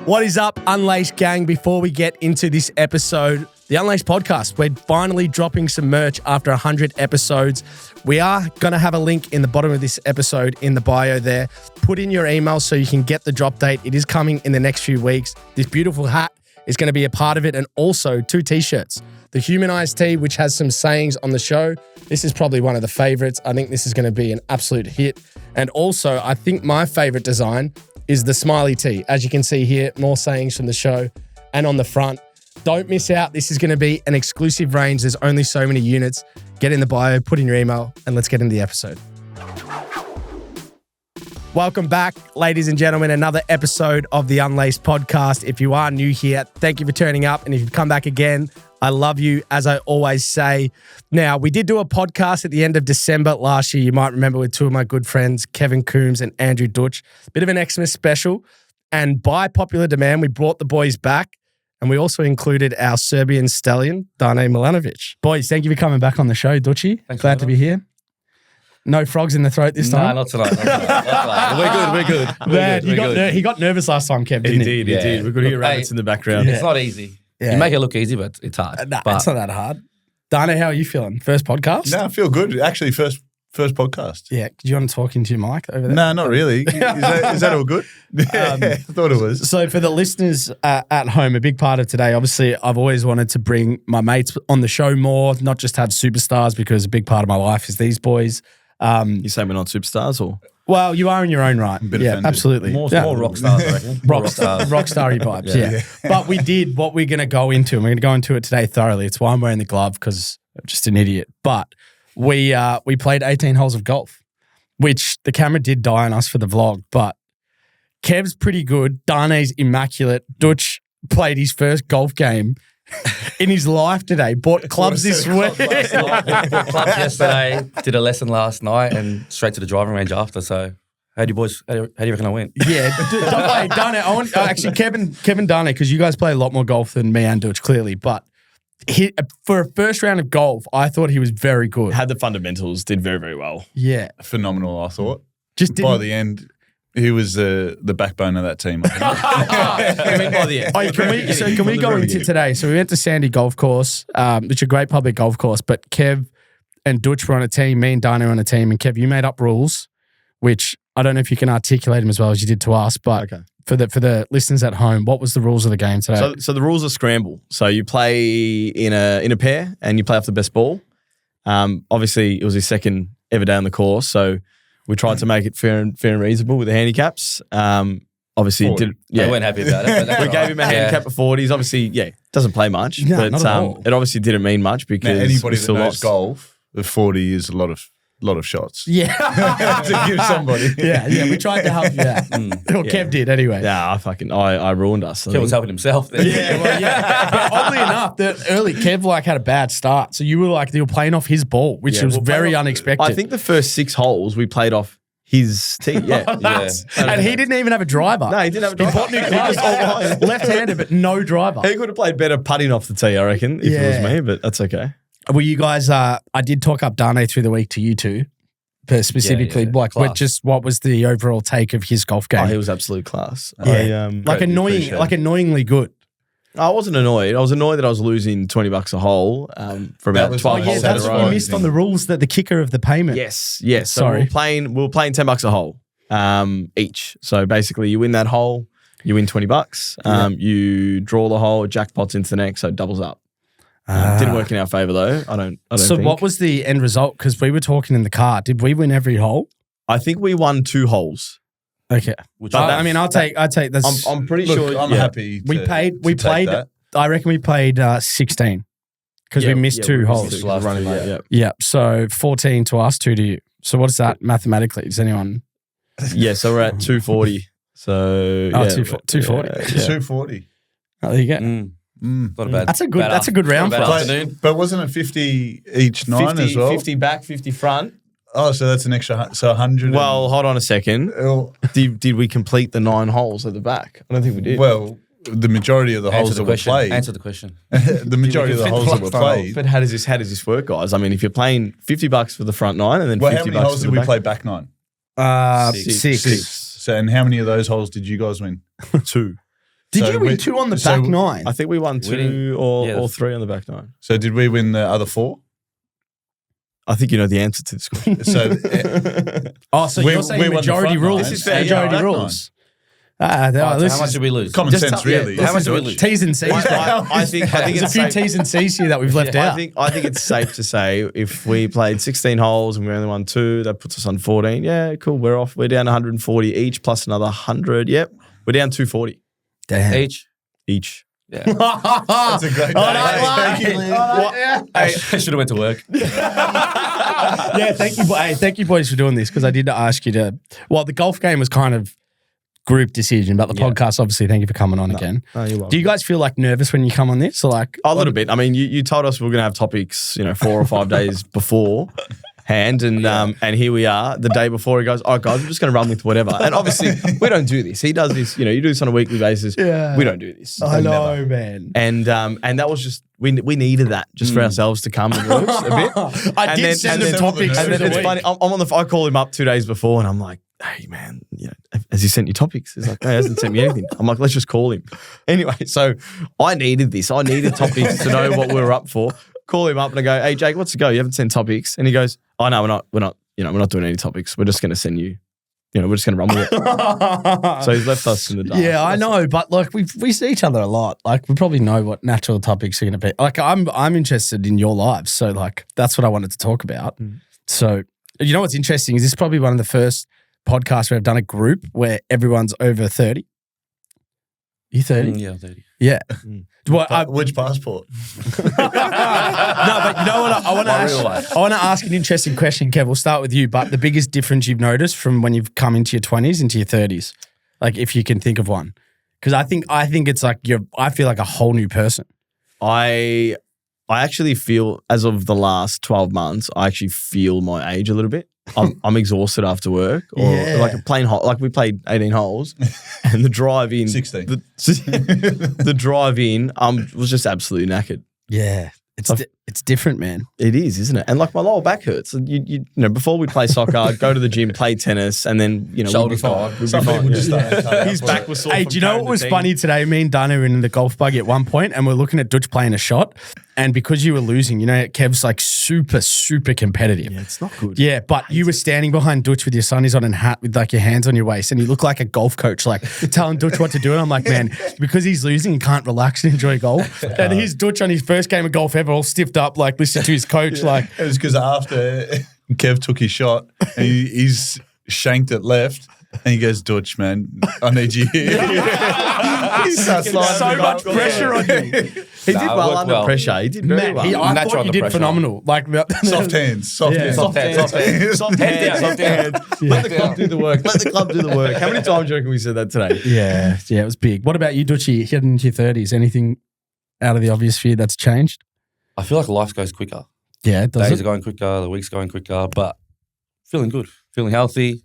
What is up, Unlaced gang? Before we get into this episode, the Unlaced podcast, we're finally dropping some merch after 100 episodes. We are going to have a link in the bottom of this episode in the bio there. Put in your email so you can get the drop date. It is coming in the next few weeks. This beautiful hat is going to be a part of it, and also 2 t-shirts. The Humanized tee, which has some sayings on the show. This is probably one of the favorites. I think this is going to be an absolute hit. And also, I think my favorite design is the smiley tee. As you can see here, more sayings from the show and on the front. Don't miss out. This is going to be an exclusive range. There's only so many units. Get in the bio, put in your email, and let's get into the episode. Welcome back, ladies and gentlemen. Another episode of the Unlaced podcast. If you are new here, thank you for turning up. And if you've come back again, I love you, as I always say. Now, we did do a podcast at the end of December last year. You might remember, with 2 of my good friends, Kevin Coombes and Andrew Duch. Bit of an Xmas special. And by popular demand, we brought the boys back. And we also included our Serbian stallion, Duch Dane Milovanovic. Boys, thank you for coming back on the show, Duchy. Glad to be here. No frogs in the throat this time? No, not tonight. We're good. He got nervous last time, Kev, didn't he? He did. We've got to hear rabbits in the background. It's not easy. Yeah. You make it look easy, but it's hard. Nah, it's not that hard. Dana, how are you feeling? First podcast? No, I feel good. Actually, first podcast. Yeah. Do you want to talk into your mic over there? No, not really. Is that all good? I thought it was. So for the listeners at home, a big part of today, obviously, I've always wanted to bring my mates on the show more, not just have superstars, because a big part of my life is these boys. You say we're not superstars, or? Well, you are in your own right. Offended. Absolutely. More rock stars, I recken. Rock starry vibes, yeah. But we did what we're going to go into, and we're going to go into it today thoroughly. It's why I'm wearing the glove, because I'm just an idiot. But we played 18 holes of golf, which the camera did die on us for the vlog. But Kev's pretty good. Dane's immaculate. Duch played his first golf game in his life today. Bought clubs this week. Bought clubs yesterday, did a lesson last night, and straight to the driving range after. So, how do you reckon I went? Yeah, Dane, I want actually Kevin Dane, because you guys play a lot more golf than me and Duch, clearly. But for a first round of golf, I thought he was very good. Had the fundamentals, did very, very well. Yeah, Phenomenal, I thought. By the end, he was the backbone of that team. I mean, by the end. Can we go into today? So we went to Sandy Golf Course, which is a great public golf course, but Kev and Duch were on a team, me and Dana were on a team, and Kev, you made up rules, which I don't know if you can articulate them as well as you did to us, but for the listeners at home, what was the rules of the game today? So the rules are scramble. So you play in a pair, and you play off the best ball. Obviously, it was his second ever day on the course, so we tried to make it fair and reasonable with the handicaps. Obviously, They weren't happy about it. But we gave him a handicap of 40s. Obviously, doesn't play much, No, but not at all. it obviously didn't mean much because Now, anybody we that still knows lost. golf, the 40 is a lot of shots. Yeah. To give somebody. yeah, we tried to help you out. Well, Kev did anyway. Yeah, I ruined us. Kev was helping himself then. Yeah. But oddly enough, early Kev had a bad start. So you were playing off his ball, which was very unexpected. I think the first 6 holes we played off his tee. Yeah. And he didn't even have a driver. No, he didn't have a driver. He bought new clubs, left-handed, but no driver. He could have played better putting off the tee, I reckon, if it was me, but that's okay. Well, you guys, I did talk up Dane through the week to you two, specifically. What was the overall take of his golf game? Oh, he was absolute class. Yeah. Annoyingly good. I wasn't annoyed. I was annoyed that I was losing $20 a hole for about 12 holes in a That's row. what you missed on the rules, that the kicker of the payment. Yes. Sorry. So we were playing $10 a hole each. So basically, you win that hole, you win $20. You draw the hole, jackpots into the next, so it doubles up. Didn't work in our favour though. I don't So think. what was the end result? Because we were talking in the car. Did we win every hole? I think we won 2 holes. Okay. I'll take this. I'm pretty Look, sure. I'm happy to, We to played. take that. I reckon we played 16 because we missed 2 holes. Running late, yeah. Yeah. So 14 to us, 2 to you. So what is that mathematically? Does anyone? Yeah, so we're at 240. So 240. Yeah. 240. Oh, there you go. Not a bad. That's a good round for Bad us. afternoon. But wasn't it 50 each 9 as well? 50 back, 50 front. Oh, so that's an extra, so 100. Well, hold on a second. Oh, Did we complete the 9 holes at the back? I don't think we did. well, the majority of the holes that were played. Answer the question. The majority of the holes that were played. But how does this work, guys? I mean, if you're playing $50 for the front 9 and then Well, $50 how many holes for did the we back? play back 9? 6. So, and how many of those holes did you guys win? 2. Did you win 2 on the back 9? I think we won 2 or 3 on the back 9. So did we win the other 4? I think you know the answer to this question. So so you're saying majority rules? This is fair. Majority Yeah, rules. How much did we lose? Common sense, really. How much did we lose? T's and C's. I think There's a it's few safe. T's and C's here that we've left out. I think it's safe to say if we played 16 holes and we only won 2, that puts us on 14. Yeah, cool. We're off. We're down 140 each plus another 100. Yep. We're down 240 Damn. each. Yeah. That's a great day. Thank you. I should have went to work. Yeah, thank you. Hey, thank you, boys, for doing this because I did ask you to. Well, the golf game was kind of group decision, but the podcast, obviously, thank you for coming on again. Oh, you're welcome. Do you guys feel like nervous when you come on this? Or like A little bit. I mean, you told us we were going to have topics, 4 or 5 days beforehand, and here we are the day before. He goes, "All right, guys, we're just going to run with whatever." And obviously, we don't do this. He does this. You do this on a weekly basis. Yeah. We don't do this. I know, man. And that was just we needed that just for ourselves to come and lose a bit. I did send the topics. And then it's funny. I'm on the. I call him up 2 days before, and I'm like, "Hey, man, has he sent you topics?" He's like, "No, he hasn't sent me anything." I'm like, "Let's just call him." Anyway, so I needed this. I needed topics to know what we were up for. Call him up and I go, "Hey, Jake, what's the go? You haven't sent topics." And he goes, "Oh no, we're not doing any topics. We're just going to send you. We're just going to run with it." So he's left us in the dark. Yeah, I know, but like we see each other a lot. Like we probably know what natural topics are going to be. Like I'm interested in your lives, so like that's what I wanted to talk about. So what's interesting is this is probably one of the first podcasts where I've done a group where everyone's over 30. You 30? Yeah, 30. Yeah. Which passport? No, but you know what? I want to ask an interesting question, Kev. We'll start with you. But the biggest difference you've noticed from when you've come into your 20s into your 30s, like if you can think of one, because I think it's like I feel like a whole new person. I actually feel, as of the last 12 months, I actually feel my age a little bit. I'm exhausted after work, or like playing like we played 18 holes, and the drive in 16. The drive in, was just absolutely knackered. Yeah, it's different, man. It is, isn't it? And like my lower back hurts. You before we play soccer, I'd go to the gym, play tennis, and then Shoulders fine. Some people just don't. His back was sore. Hey, do you know what was funny today? Me and Dana were in the golf buggy at one point, and we're looking at Duch playing a shot. And because you were losing, Kev's like super, super competitive. Yeah, it's not good. Yeah, but you were standing behind Duch with your sunnies on and hat with like your hands on your waist, and you look like a golf coach, like telling Duch what to do. And I'm like, man, because he's losing, he can't relax and enjoy golf. And here's Duch on his first game of golf ever, all stiffed up, like listening to his coach. Like It was because after Kev took his shot, and he's shanked it left, and he goes, "Dutch, man, I need you here." He starts lining so him much up. pressure on you. He did well under pressure. He did very well. I Natural thought you under did pressure. phenomenal. Like Soft hands. Soft hands. Soft hands. Soft hands. Soft hands. Let the club do the work. Let the club do the work. How many times do you reckon we said that today? Yeah, it was big. What about you, Dutchy? Heading into your 30s, anything out of the obvious for you that's changed? I feel like life goes quicker. Yeah, it does. Days are going quicker, the week's going quicker, but feeling good, feeling healthy,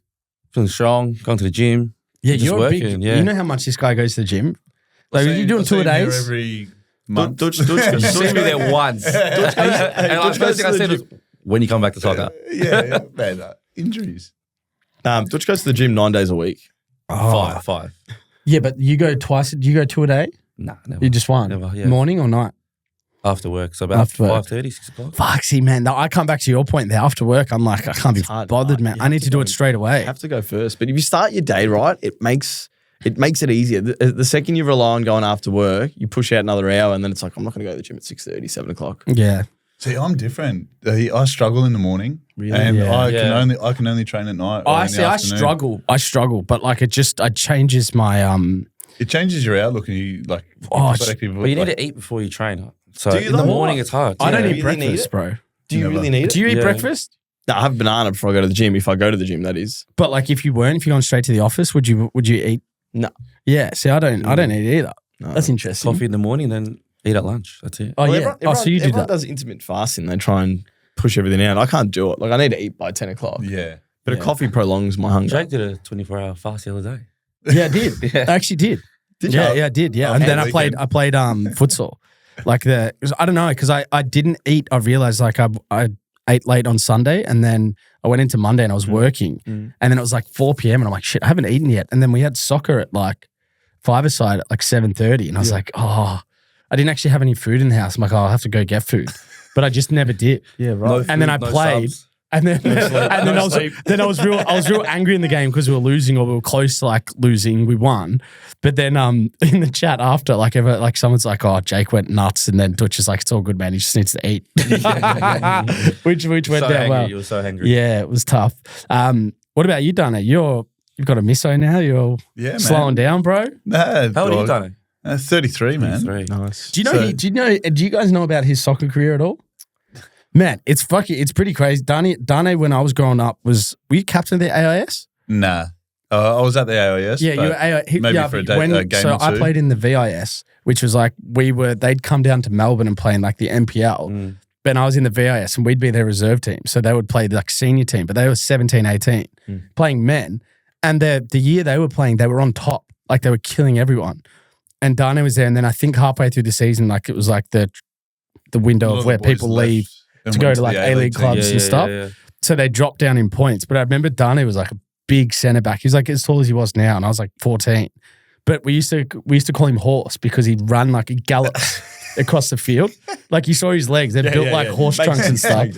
feeling strong, going to the gym. Yeah, just you're working, big. yeah. You know how much this guy goes to the gym? Like, you're doing 2 days? every month. You see me there once. And the first thing I said was, when you come back to soccer? Yeah, man. Injuries. Dutch goes to the gym 9 days a week. Five. Yeah, but you go twice. Do you go 2 a day? Nah, never. You just one? Never, yeah. Morning or night? After work, so about After work. 5:30, 6 o'clock. Fuck, see, man, I come back to your point there. After work, I'm like, I can't be bothered, man. You I have need to to do go. it straight away. You have to go first. But if you start your day right, it makes it easier. The second you rely on going after work, you push out another hour, and then it's like, I'm not going to go to the gym at 6:30, 7 o'clock. Yeah. See, I'm different. I struggle in the morning, Really? and Yeah. I can only train at night. Or I in the see. I afternoon. struggle, but like it changes my It changes your outlook, and you like. Oh, perspective. But you need like, to eat before you train. So Do you in the though? morning, it's hard. I don't you eat really need breakfast, it? bro. Do you Never. really need it? Do you eat Yeah. breakfast? No, I have a banana before I go to the gym. If I go to the gym, that is. But like, if you're going straight to the office, would you eat? No. Yeah. See, I don't eat either. No. That's interesting. Coffee in the morning, then eat at lunch. That's it. Oh yeah. Everyone, So you do everyone that. does intermittent fasting. They try and push everything out. I can't do it. Like I need to eat by 10 o'clock. Yeah. But a coffee prolongs my hunger. Jake did a 24-hour fast the other day. Yeah, I did. I actually did. Did Yeah, you? yeah, I did. Yeah, Oh, and then on I played futsal. Like I don't know, because I didn't eat. I realized like I ate late on Sunday, and then I went into Monday and I was working, and then it was like 4 p.m. and I'm like, shit, I haven't eaten yet. And then we had soccer at like five-a-side at like 7:30. And I was like, I didn't actually have any food in the house. I'm like, I'll have to go get food. But I just never did. Yeah, right. And then I played. Subs. And then, I was real angry in the game because we were losing or we were close to like losing. We won, but then in the chat after, like someone's like, "Oh, Jake went nuts," and then Duch is like, "It's all good, man. He just needs to eat," which went So down angry. well. You were so angry. Yeah, it was tough. What about you, Dane? You've got a misso now. You're slowing down, bro. Nah, How old are you, Dane? 33, man. 33. Nice. Do you know? Do you guys know about his soccer career at all? Man, it's pretty crazy. Dane, when I was growing up, were you captain of the AIS? Nah. I was at the AIS. Yeah, you were AIS. maybe for a game so or two. I played in the VIS, which was like they'd come down to Melbourne and play in like the NPL. But I was in the VIS and we'd be their reserve team. So they would play like senior team, but they were 17, 18, playing men. And the year they were playing, they were on top. Like they were killing everyone. And Dane was there. And then I think halfway through the season, like it was like the window of where people leave to go to like A-League clubs and stuff. Yeah. So they dropped down in points. But I remember Dane was like a big centre back. He was like as tall as he was now, and I was like 14. But we used to call him Horse because he'd run like a gallop across the field. Like you saw his legs; they're built like horse trunks and stuff.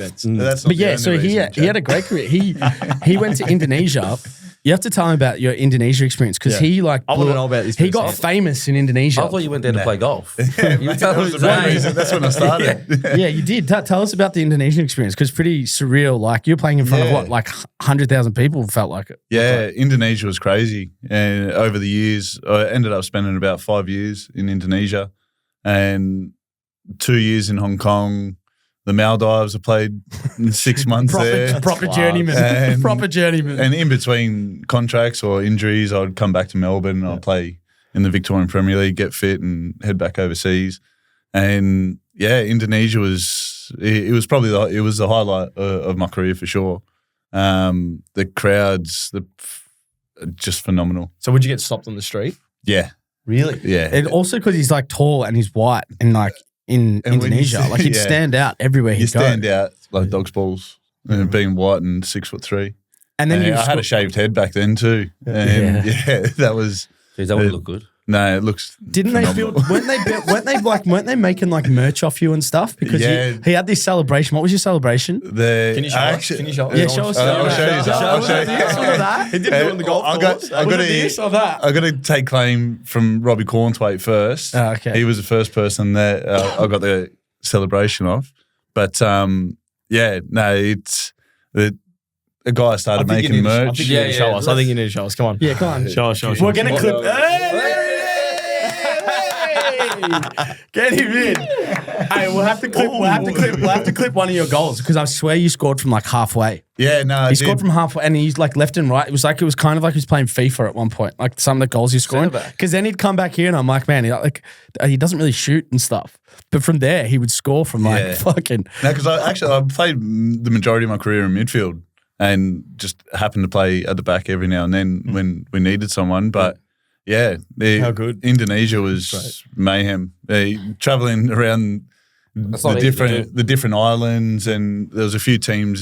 But yeah, so he had a great career. He went to Indonesia. You have to tell him about your Indonesia experience because he like I want to know about this. he got famous in Indonesia. I thought you went there to play golf. That was the main reason. That's when I started. Yeah, you did. Tell us about the Indonesian experience because it's pretty surreal. Like you're playing in front of what, like 100,000 people felt like it. Yeah, Indonesia was crazy. And over the years, I ended up spending about 5 years in Indonesia and 2 years in Hong Kong. The Maldives, I played 6 months there. Proper journeyman. Proper journeyman. And in between contracts or injuries, I'd come back to Melbourne and I'd play in the Victorian Premier League, get fit and head back overseas. And yeah, Indonesia was probably the highlight of my career for sure. The crowds, just phenomenal. So would you get stopped on the street? Yeah. Really? Yeah. And also because he's like tall and he's white and like in And when Indonesia, you- like he'd yeah. stand out everywhere You he'd go. stand out like dog's balls, being white and 6'3". And then And I had a shaved head back then too. And yeah, that was Jeez, that would look good. no. It looks didn't they phenomenal. build? Weren't they making like merch off you and stuff? Because Yeah. he had this celebration. What was your celebration? Can you show us? Can you show us? Yeah, show us. I'll show you. I'll show you. Some of that. He did do it on the golf course. I got to take claim from Robbie Cornthwaite first. Oh, okay. He was the first person that I got the celebration of. But yeah, no, it's a guy started making merch. I think you need to show us. I think you need to show us. Come on. Yeah, come on. Show us. We're gonna clip. Get him in. Hey, we'll have to clip one of your goals because I swear you scored from like halfway. Yeah, no, He scored from halfway and he's like left and right. It was kind of like he was playing FIFA at one point, like some of the goals he's scoring. Because then he'd come back here and I'm like, man, he doesn't really shoot and stuff. But from there, he would score from like fucking. No, because I played the majority of my career in midfield and just happened to play at the back every now and then when we needed someone. But yeah, How good. Indonesia was mayhem. Traveling around not easy to the different islands, and there was a few teams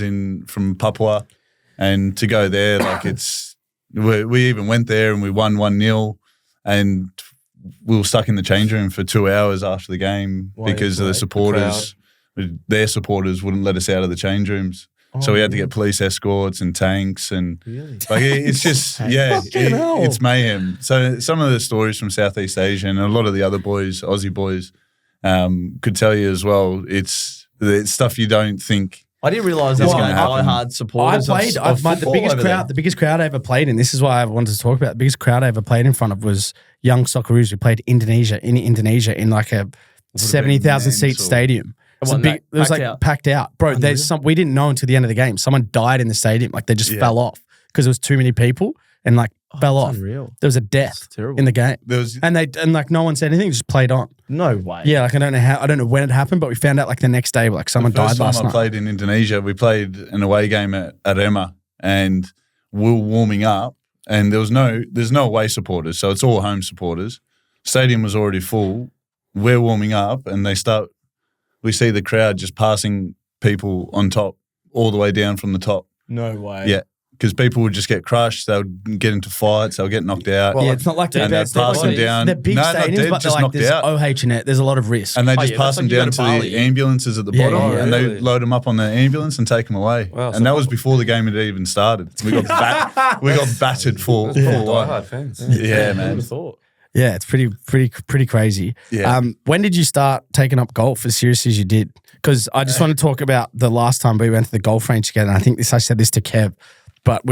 from Papua, and to go there, like we even went there and we won 1-0, and we were stuck in the change room for 2 hours after the game because of the supporters. Their supporters wouldn't let us out of the change rooms. So we had to get police escorts and tanks and like it's just it's mayhem. So some of the stories from Southeast Asia and a lot of the other boys, Aussie boys, could tell you as well. It's stuff you don't think. I didn't realise that It's was gonna happen. diehard supporters. I played of the biggest over there. crowd. The biggest crowd I ever played in. This is why I wanted to talk about. The biggest crowd I ever played in front of was young Socceroos who played in Indonesia in like a 70,000 seat mental. stadium. Come on, It was packed like out. packed out, bro. There's we didn't know until the end of the game. Someone died in the stadium. Like they just fell off because there was too many people and like fell off. Unreal. There was a death terrible. in the game, There was and like no one said anything. Just played on. No way. Yeah, like I don't know when it happened, but we found out like the next day, like someone died first last time I night. played in Indonesia, we played an away game at Arema, and we were warming up, and there's no away supporters, so it's all home supporters. Stadium was already full. We're warming up, and we see the crowd just passing people on top, all the way down from the top. No way. Yeah, because people would just get crushed. They would get into fights. They would get knocked out. Yeah, it's not like and they'd pass them down. They're big stadiums, but just they're like, knocked there's out. OH in it. There's a lot of risk. And they just pass them down to the Bali. ambulances at the Yeah, bottom, yeah. and Really? they load them up on the ambulance and take them away. Wow, and that was before the game had even started. We got battered for Die one. hard fans. Yeah, man. Yeah, it's pretty crazy. Yeah. When did you start taking up golf as seriously as you did? Because I just want to talk about the last time we went to the golf range together. And I think I said this to Kev, but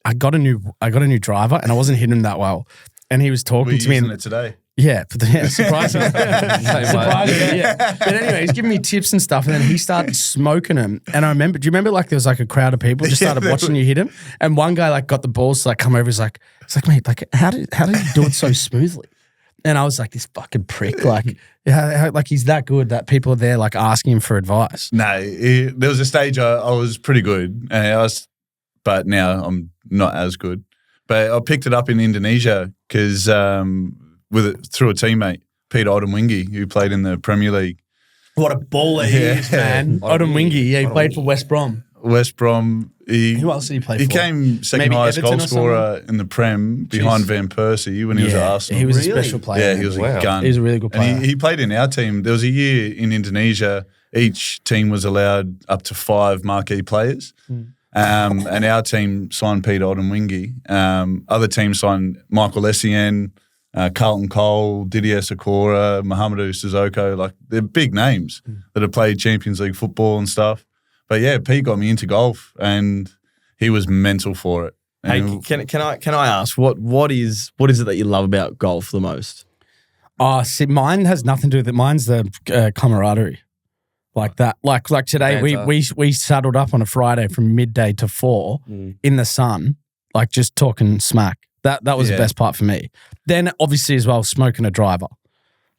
I got a new driver and I wasn't hitting him that well. And he was talking We're to me. using it today. Yeah, surprisingly. Surprisingly, yeah. But anyway, he's giving me tips and stuff, and then he started smoking them. And I remember, do you remember like there was like a crowd of people just started watching you hit him? And one guy like got the balls to like come over, he's like, mate, like how did you do it so smoothly? And I was like, this fucking prick, like, like he's that good that people are there like asking him for advice. No, there was a stage I was pretty good, but now I'm not as good. But I picked it up in Indonesia because through a teammate, Peter Odemwingie, who played in the Premier League. What a baller he is, man. Odemwingie, yeah, he played for West Brom. West Brom. Who else did he play for? He came second Maybe highest Everton goal or scorer in the Prem behind Van Persie when he was at Arsenal. He was Really? a special player. Yeah, man. he was Wow. a gun. He was a really good player. And he played in our team. There was a year in Indonesia, each team was allowed up to 5 marquee players. And our team signed Peter Odemwingie. Other teams signed Michael Essien, Carlton Cole, Didier Sikora, Mahamadou Sissoko. Like, they're big names that have played Champions League football and stuff. But yeah, Pete got me into golf and he was mental for it. Hey, And can I ask what is it that you love about golf the most? Oh, see, mine has nothing to do with it. Mine's the camaraderie. Like that. Like today, Banter. we saddled up on a Friday from midday to 4 in the sun, like just talking smack. That was the Yeah. best part for me. Then obviously as well, smoking a driver.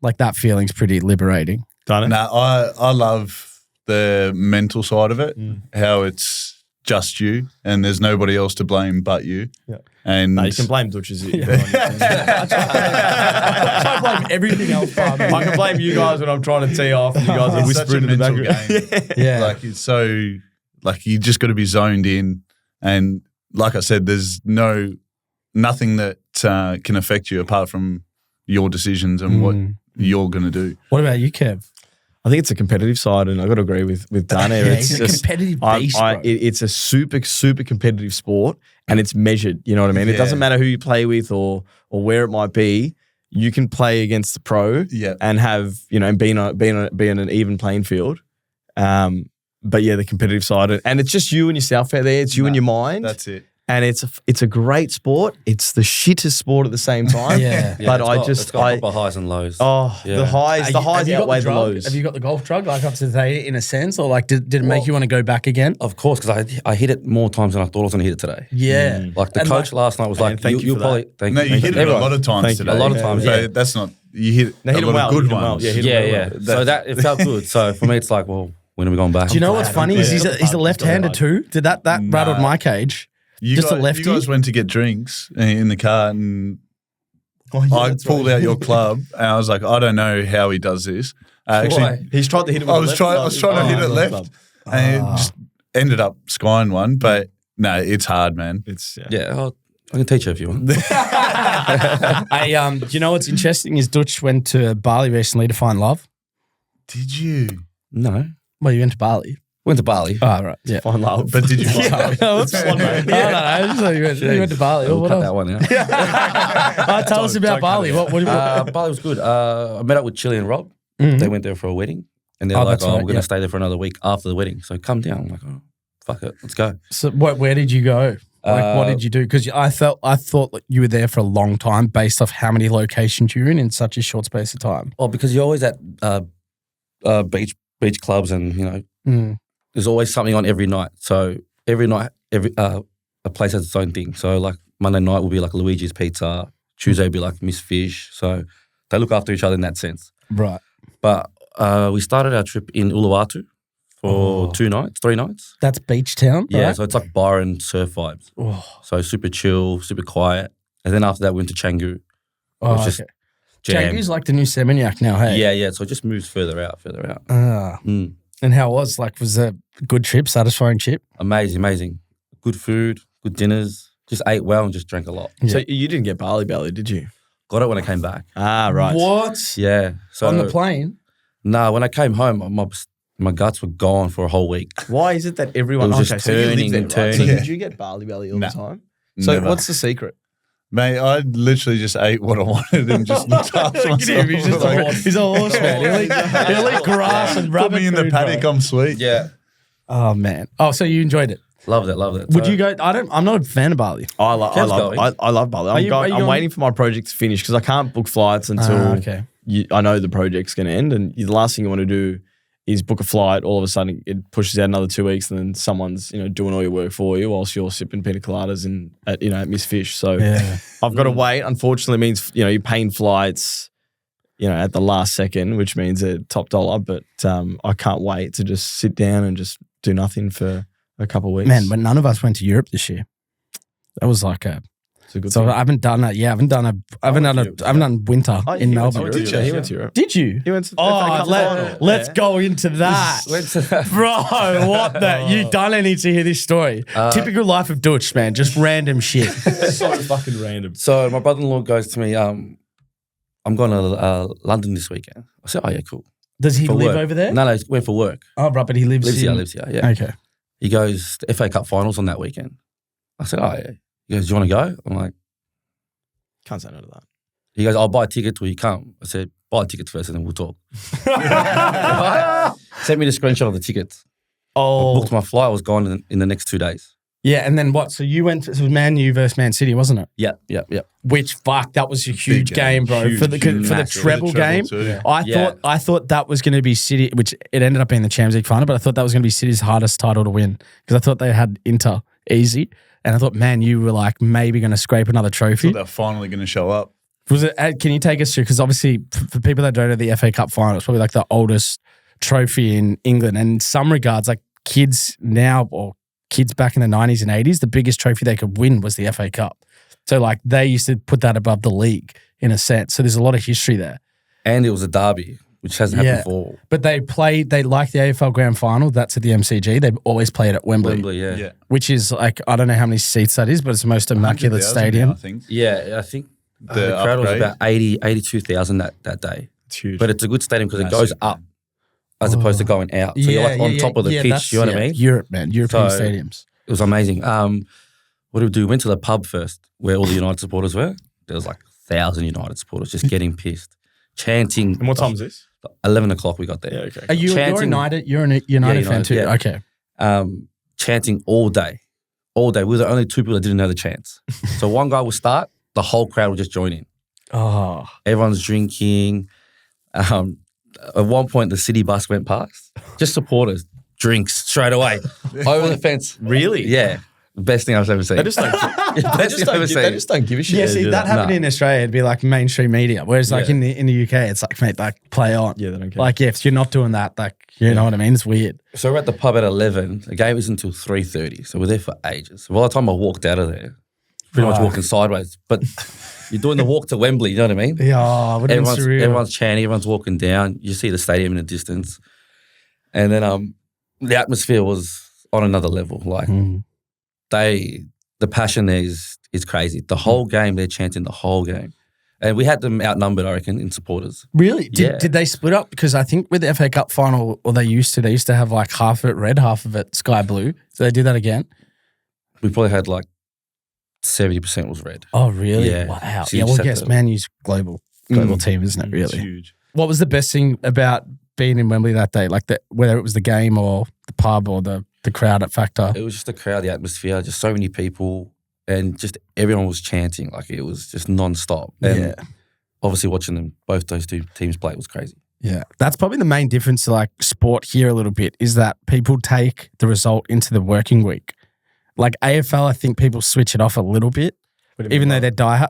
Like that feeling's pretty liberating. Done it? No, I love the mental side of it, how it's just you and there's nobody else to blame but you. Yeah. And No, you can blame Duch as you. I blame everything else. I can blame you guys when I'm trying to tee off and you guys are it's such a whispering in the mental background. game. Yeah. Like it's so, like you just got to be zoned in. And like I said, there's nothing that can affect you apart from your decisions and what you're going to do. What about you, Kev? I think it's a competitive side, and I got to agree with Dana. Yeah, he's a competitive beast, bro. It's a super competitive sport, and it's measured. You know what I mean? It Yeah. doesn't matter who you play with or where it might be. You can play against the pro, Yeah. and have and be on an even playing field. But yeah, the competitive side, and it's just you and yourself out there. It's you and your mind. That's it. And it's a great sport. It's the shittest sport at the same time. Yeah. But it's got proper highs and lows. the highs Have you got outweigh the drug? lows. Have you got the golf drug like up to today in a sense, or like did it make you want to go back again? Of course, because I hit it more times than I thought I was going to hit it today. Yeah. Like the And coach last night was like, thank you "You'll for probably thank No, you, you thank hit you. it a Everyone. lot of times Thank you. today. A lot of times, So yeah. that's not, you hit They hit a him lot well. of good hit him well. ones. Yeah, hit him Yeah, well. yeah. So that it felt good. So for me, it's like, well, when are we going back? Do you know what's funny is glad. he's a left-hander too. Did that rattled my cage? Just a lefty? You guys went to get drinks in the car and I pulled out your club and I was like, I don't know how he does this. Actually, He's tried to hit him. With I was trying to hit it left and it just ended up skying one. But no, it's hard, man. It's Yeah, I can teach you if you want. Do you know what's interesting is Duch went to Bali recently to find love. Did you? No, Well, you went to Bali. went to Bali. Oh, right. Yeah. fine love. But did you find out? No, it's fun, man. No, I just thought you went to Bali. We'll What cut else? that one out. Tell us about Bali. What Bali was good. I met up with Chili and Rob. They went there for a wedding, and they're Oh, like, that's "Oh, right, we're going to yeah. stay there for another week after the wedding. So come down." I'm like, "Oh, fuck it, let's go." So where did you go? Like, what did you do? Because I thought that you were there for a long time based off how many locations you're in such a short space of time. Well, because you're always at beach clubs, and there's always something on every night. So every night, a place has its own thing. So like Monday night will be like Luigi's Pizza. Tuesday will be like Miss Fish. So they look after each other in that sense. Right. But we started our trip in Uluwatu for 3 nights. That's beach town. Yeah, right? so it's like bar and surf vibes. Oh, So super chill, super quiet. And then after that, we went to Canggu. oh, just okay. Jam. Canggu's like the new Seminyak now, hey? Yeah. So it just moves further out. Ah. Mm. And how was it a good trip, satisfying trip? Amazing. Good food, good dinners. Just ate well and just drank a lot. So you didn't get barley belly, did you? Got it when I came back. Ah, right. What? Yeah. So On the plane? No, when I came home, my guts were gone for a whole week. Why is it that everyone... It was just so you live turning there, and right? So turning. did you get barley belly all Nah. the time? So Never. what's the secret? Mate, I literally just ate what I wanted and just looked after myself. He's a horse man. He'll eat grass and Put rubber me in the food, paddock, bro. I'm sweet. Yeah. Oh, man. Oh, so you enjoyed it. Loved it. Would So- you go? I'm not a fan of barley. I love barley. Are you I'm going- waiting for my project to finish because I can't book flights until Okay. I know the project's going to end. And the last thing you want to do is book a flight. All of a sudden, it pushes out another 2 weeks, and then someone's doing all your work for you whilst you're sipping pina coladas at Miss Fish. So Yeah. I've got to wait. Unfortunately, it means you're paying flights at the last second, which means a top dollar. But I can't wait to just sit down and just do nothing for a couple of weeks. Man, but none of us went to Europe this year. That was like it's a good so thing. I haven't done that. Yeah, I haven't done winter Oh, in he went Melbourne. to Europe. He went to Europe. Did you? He went to the Oh, FA Cup final. let's Yeah. go into that. Bro, what the? You don't need to hear this story. Typical life of Duch, man. Just random shit. So fucking random. So my brother-in-law goes to me, I'm going to London this weekend. I said, oh, yeah, cool. Does he For live work. over there? No, he went for work. Oh, right, but he lives Lives here, yeah. Okay. He goes, the FA Cup finals on that weekend. I said, oh, yeah. He goes, do you want to go? I'm like, Can't say no to that. he goes, I'll buy a ticket till you come. I said, buy tickets first and then we'll talk. Sent me the screenshot of the tickets. I Oh, booked my flight. I was gone in the next 2 days. yeah. And then what? So you went to, it was Man U versus Man City, wasn't it? Yeah. Which fuck, that was a huge game, bro. Huge, for the massive. treble game. Too. I thought that was going to be City, which it ended up being the Champions League final, but I thought that was going to be City's hardest title to win because I thought they had Inter easy, and I thought, man, you were like maybe going to scrape another trophy. So they're finally going to show up. Was it? Can you take us through? Because obviously, for people that don't know, the FA Cup final, it's probably like the oldest trophy in England, and in some regards, like kids now or kids back in the 90s and 80s, the biggest trophy they could win was the FA Cup. So like they used to put that above the league in a sense. So there's a lot of history there. And it was a derby, which hasn't happened before. But they like the AFL Grand Final, that's at the MCG. They've always played at Wembley, Yeah. which is like, I don't know how many seats that is, but it's the most immaculate 100,000 stadium. now, I think. Yeah, I think The the crowd was upgrade. about 82,000 that day. It's huge. But it's a good stadium because it goes up as opposed to going out. So you're like on top of the pitch, you know what I mean? Europe, man. European So- stadiums. It was amazing. What did we do? We went to the pub first where all the United supporters were. There was like 1,000 United supporters just getting pissed, chanting. and what time is this? 11 o'clock we got there. Yeah, okay. Are you Chanting- You're a United fan United, too? yeah. Okay. Chanting all day. All day. We were the only two people that didn't know the chants. So one guy would start, the whole crowd would just join in. Oh. Everyone's drinking. At one point, the city bus went past. Just supporters, drinks straight away over the fence. Really? Yeah, best thing I've ever seen. They just don't, Best thing I've ever they seen. just don't give a shit. Yeah, They see, do that happened in Australia. It'd be like mainstream media. Whereas like Yeah. in the UK, it's like, mate, like play on. Yeah, they don't care. Like, yeah, if you're not doing that, like, you know what I mean? It's weird. So we're at the pub at 11. The game is until 3:30. So we're there for ages. So by the time I walked out of there, pretty much Fuck. walking sideways. But you're doing the walk to Wembley. You know what I mean? Yeah, what Everyone's chanting. Everyone's walking down. You see the stadium in the distance, and then the atmosphere was on another level. Like the passion there is crazy. The whole game, they're chanting the whole game. And we had them outnumbered, I reckon, in supporters. Really? Yeah. Did they split up? Because I think with the FA Cup final, or they used to have like half of it red, half of it sky blue. Do they do that again? We probably had like 70% was red. Oh, really? Yeah. Wow. So you Yeah, well, just have yes, to- Man U's global team, isn't it, It's really? huge. What was the best thing about being in Wembley that day? Like, whether it was the game or the pub or the crowd at Factor? It was just the crowd, the atmosphere, just so many people, and just everyone was chanting. Like it was just non-stop. And Yeah. obviously watching them, both those two teams play was crazy. Yeah. That's probably the main difference to like sport here a little bit is that people take the result into the working week. Like AFL, I think people switch it off a little bit, even though they're diehard.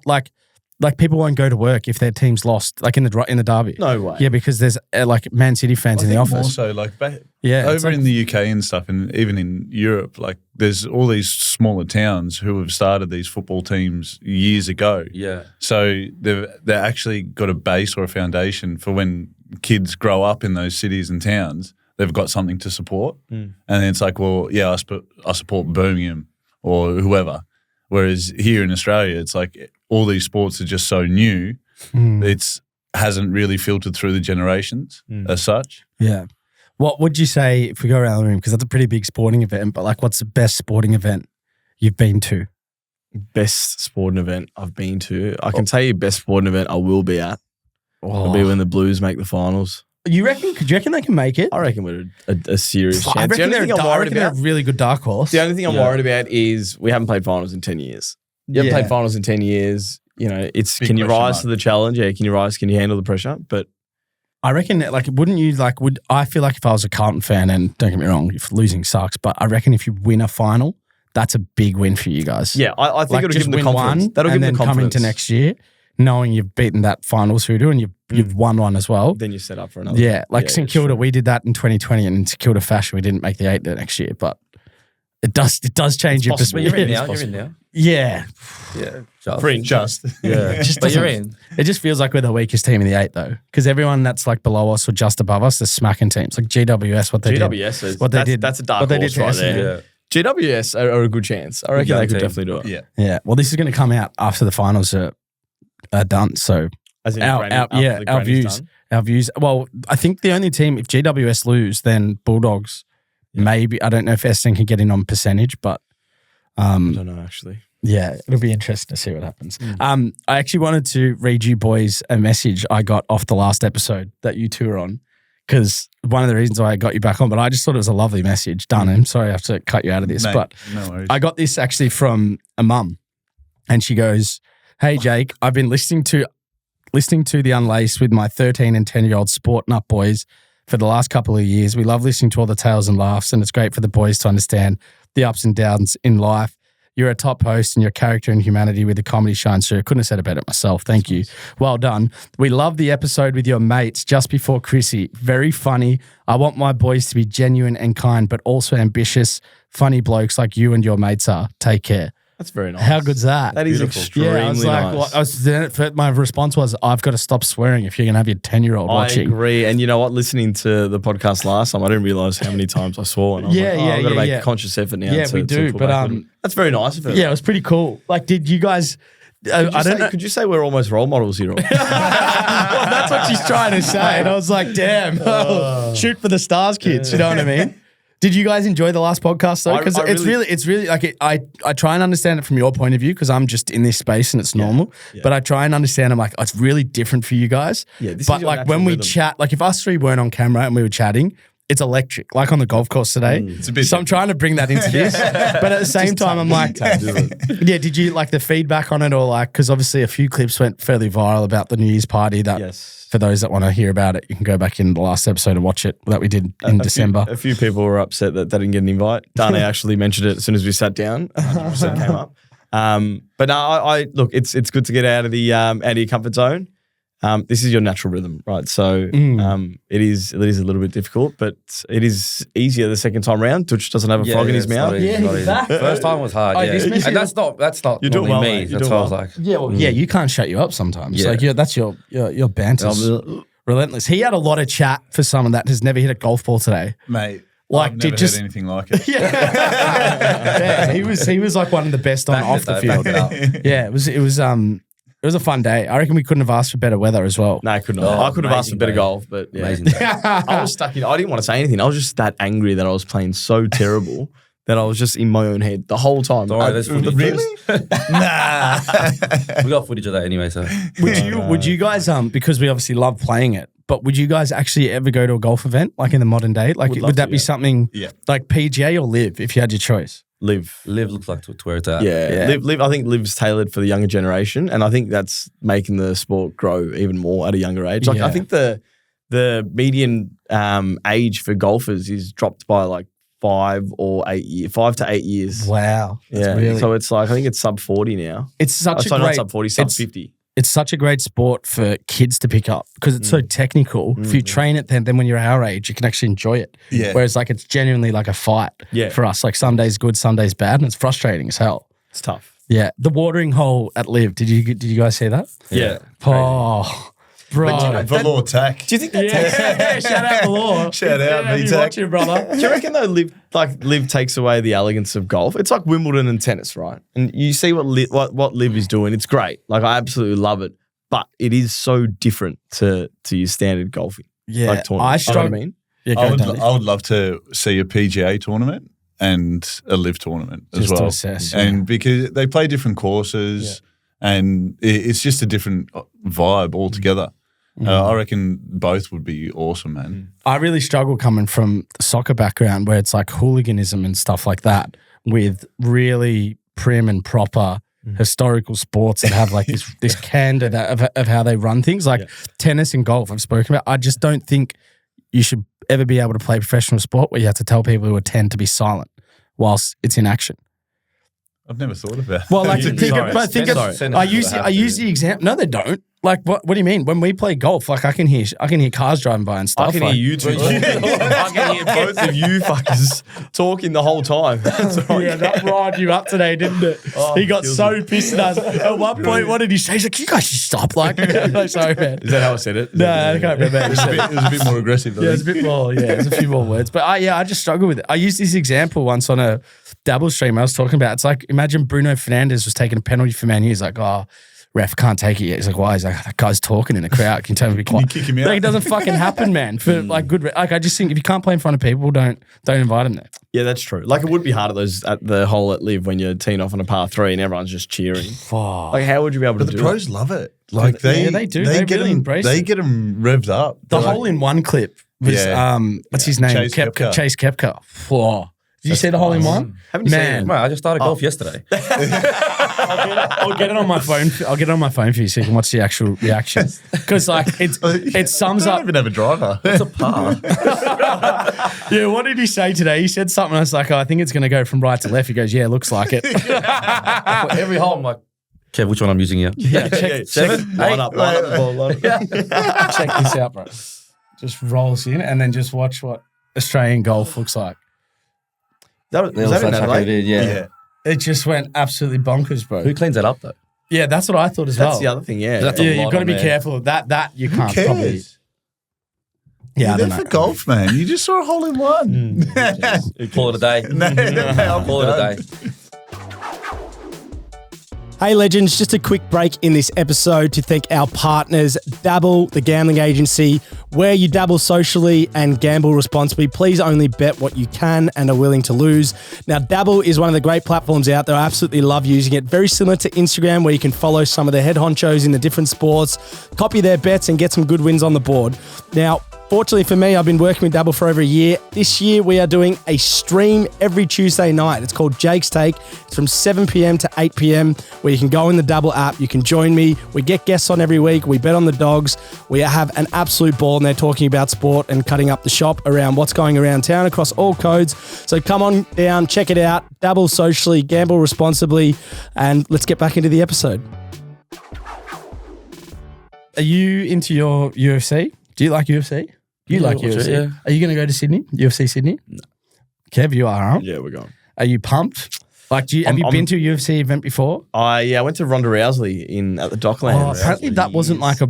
Like people won't go to work if their team's lost, like in the derby. No way. Yeah, because there's like Man City fans in the office. More so, like back, Yeah, it's over like- in the UK and stuff, and even in Europe, like there's all these smaller towns who have started these football teams years ago. Yeah. So they've actually got a base or a foundation for when kids grow up in those cities and towns. They've got something to support, and then it's like, well, yeah, I support Birmingham or whoever. Whereas here in Australia, it's like all these sports are just so new. It's hasn't really filtered through the generations as such. Yeah. What would you say if we go around the room? Because that's a pretty big sporting event, but like what's the best sporting event you've been to? Best sporting event I've been to. I can tell you best sporting event I will be at. It'll be when the Blues make the finals. Could you reckon they can make it? I reckon we're a serious chance. I reckon they're a really good dark horse. The only thing I'm worried about is we haven't played finals in 10 years. You haven't played finals in 10 years. You know, it's big, can you rise to the challenge? Yeah, can you handle the pressure? But I reckon, like, wouldn't you, like, I feel like if I was a Carlton fan, and don't get me wrong, if losing sucks, but I reckon if you win a final, that's a big win for you guys. Yeah, I think like, it'll give them the confidence. That'll give them the confidence. Come into next year, knowing you've beaten that finals hoodoo and you've won one as well. Then you're set up for another. Yeah, like St Kilda, we did that in 2020, and in St Kilda fashion, we didn't make the 8 the next year, but it does change your perspective. You're in now. Yeah. Yeah. Just. Yeah. But you're in. It just feels like we're the weakest team in the 8 though. Because everyone that's like below us or just above us, they're smacking teams. Like GWS, what they did. That's a dark horse right there. Yeah. GWS are a good chance. I reckon they could definitely do it. Yeah. Yeah. Well, this is going to come out after the finals are done. So as in our views. Well, I think the only team, if GWS lose, then Bulldogs, maybe, I don't know if Essendon can get in on percentage, but I don't know actually. Yeah, it'll be interesting to see what happens. I actually wanted to read you boys a message I got off the last episode that you two were on, because one of the reasons why I got you back on, but I just thought it was a lovely message. Dunham, sorry I have to cut you out of this, but no worries. I got this actually from a mum, and she goes, "Hey Jake, I've been listening to the Unlaced with my 13 and 10-year-old sport nut boys for the last couple of years. We love listening to all the tales and laughs, and it's great for the boys to understand the ups and downs in life. You're a top host, and your character and humanity with the comedy shines through. I couldn't have said it better myself. Thank you. Well done. We love the episode with your mates just before Chrissy. Very funny. I want my boys to be genuine and kind, but also ambitious, funny blokes like you and your mates are. Take care." That's very nice. How good's that? That is extremely I was like, nice. my response was, I've got to stop swearing if you're going to have your 10-year-old watching. I agree. And you know what? Listening to the podcast last time, I didn't realise how many times I swore. And I was I've got to make a conscious effort now. Yeah, we do. But that's very nice of her. Yeah, it was pretty cool. Like, did you guys... Could you say we're almost role models here? Well, that's what she's trying to say. And I was like, damn, shoot for the stars, kids. You know what I mean? Did you guys enjoy the last podcast though? Because it's really like I try and understand it from your point of view, because I'm just in this space and it's normal. Yeah. But I try and understand. I'm like, it's really different for you guys. Yeah. But like when we chat, like if us three weren't on camera and we were chatting, it's electric. Like on the golf course today. It's a bit so I'm trying to bring that into this, but at the same time, I'm like, yeah. Did you like the feedback on it, or like, because obviously a few clips went fairly viral about the New Year's party that. Yes. For those that want to hear about it, you can go back in the last episode and watch it that we did in December. A few people were upset that they didn't get an invite. Dane actually mentioned it as soon as we sat down. 100% came up. But no, I look, it's good to get out of your comfort zone. This is your natural rhythm, right? So it is a little bit difficult, but it is easier the second time round. Duch doesn't have a frog in his mouth. First time was hard, and that's not you're doing well, me. That's what I was like. Yeah, you can't shut you up sometimes. Yeah. Like that's your banter. Relentless. He had a lot of chat for someone that has never hit a golf ball today, mate. Like, I've never heard anything like it. Yeah, he was like one of the best on off the field. Yeah, it was a fun day. I reckon we couldn't have asked for better weather as well. No, I couldn't. I could have asked for better golf, but yeah. Amazing. I was stuck in. I didn't want to say anything. I was just that angry that I was playing so terrible that I was just in my own head the whole time. Don't worry, there's footage. Really? Nah. We got footage of that anyway. So would you guys because we obviously love playing it, but would you guys actually ever go to a golf event like in the modern day? Like would that be something like PGA or Live if you had your choice? Live looks like to where it's at. Yeah. Live. I think Live's tailored for the younger generation, and I think that's making the sport grow even more at a younger age. Like I think the median age for golfers is dropped by like 5 to 8 years. Wow. Yeah. Really... So it's like I think it's sub 40 now. It's such not sub 40, sub 50. It's such a great sport for kids to pick up because it's so technical. If you train it, then when you're our age, you can actually enjoy it. Yeah. Whereas like it's genuinely like a fight for us. Like some days good, some days bad, and it's frustrating as hell. It's tough. Yeah. The watering hole at Live. Did you guys see that? Yeah. Oh. Bro. Velour tack. Do you think that Yeah, shout out Valor. Shout out, yeah, V-Tech. watching, brother. Do you reckon though Liv takes away the elegance of golf? It's like Wimbledon and tennis, right? And you see what Liv is doing. It's great. Like I absolutely love it. But it is so different to your standard golfing. Yeah, like tournament. I struggle. You know what I mean? Yeah, go I would, Dudley. I would love to see a PGA tournament and a live tournament as Just to well. assess, And because they play different courses and it's just a different vibe altogether. I reckon both would be awesome, man. I really struggle coming from the soccer background where it's like hooliganism and stuff like that with really prim and proper historical sports that have like this candor of how they run things. Like tennis and golf I've spoken about. I just don't think you should ever be able to play professional sport where you have to tell people who attend to be silent whilst it's in action. I've never thought about that. Well, like, Sorry. I use the example. No, they don't. Like, what do you mean? When we play golf, like I can hear cars driving by and stuff. I can like, hear you two. I can hear both of you fuckers talking the whole time. That's all Yeah, that riled you up today, didn't it? He got so pissed at us. At one point, what did he say? He's like, "You guys should stop." Like, sorry, man. Is that how I said it? No, I can't remember. It was a bit more aggressive. Yeah, it's a bit more. Yeah, there's a few more words, but I just struggle with it. I used this example once on a Dabble stream I was talking about. It's like imagine Bruno Fernandes was taking a penalty for Man U. He's like, "Oh, ref can't take it yet." He's like, "Why?" He's like, "That guy's talking in the crowd. Can you tell me to be quiet?" kick him out? Like, it doesn't fucking happen, man. For like good, like I just think if you can't play in front of people, don't invite them there. Yeah, that's true. Like it would be hard at the hole at Live when you're teeing off on a par 3 and everyone's just cheering. Like how would you be able to But do the that? pros love it. Like they do. They get really them, embrace They it. get them revved up. The They're hole in one clip was what's his name? Chase Koepka. Chase Koepka. Whoa. Did you see the hole in one? Haven't you seen Man, it? Mate, I just started golf yesterday. I'll get it on my phone. I'll get it on my phone for you so you can watch the actual reaction. Because like it sums I up. don't even have a driver. It's a par. Yeah, what did he say today? He said something. I was like, "Oh, I think it's going to go from right to left." He goes, "Yeah, looks like it." Every hole, I'm like, Kev, which one I'm using here? Yeah, check 7, line up the ball. Line up. check this out, bro. Just rolls in and then just watch what Australian golf looks like. Was that in Adelaide? Yeah. It just went absolutely bonkers, bro. Who cleans that up though? Yeah, that's what I thought as well. That's the other thing, yeah. That's a Yeah, lot you've got to on be there. careful. That you can't Who probably. cares? Yeah, I You're don't there know. for golf, man. You just saw a hole in one. Call it a day. I'll Call it a day. Hey legends, just a quick break in this episode to thank our partners, Dabble, the gambling agency, where you dabble socially and gamble responsibly. Please only bet what you can and are willing to lose. Now, Dabble is one of the great platforms out there. I absolutely love using it. Very similar to Instagram, where you can follow some of the head honchos in the different sports, copy their bets and get some good wins on the board. Now, fortunately for me, I've been working with Dabble for over a year. This year, we are doing a stream every Tuesday night. It's called Jake's Take. It's from 7 p.m. to 8 p.m. where you can go in the Dabble app. You can join me. We get guests on every week. We bet on the dogs. We have an absolute ball, and they're talking about sport and cutting up the shop around what's going around town across all codes. So come on down, check it out. Dabble socially, gamble responsibly, and let's get back into the episode. Are you into your UFC? Do you like UFC? You like watch UFC? it, yeah. Are you going to go to Sydney? UFC Sydney? No. Kev, you are, huh? Yeah, we're going. Are you pumped? Like, have you been to a UFC event before? I went to Ronda Rousey at the Docklands. Oh, apparently that wasn't like a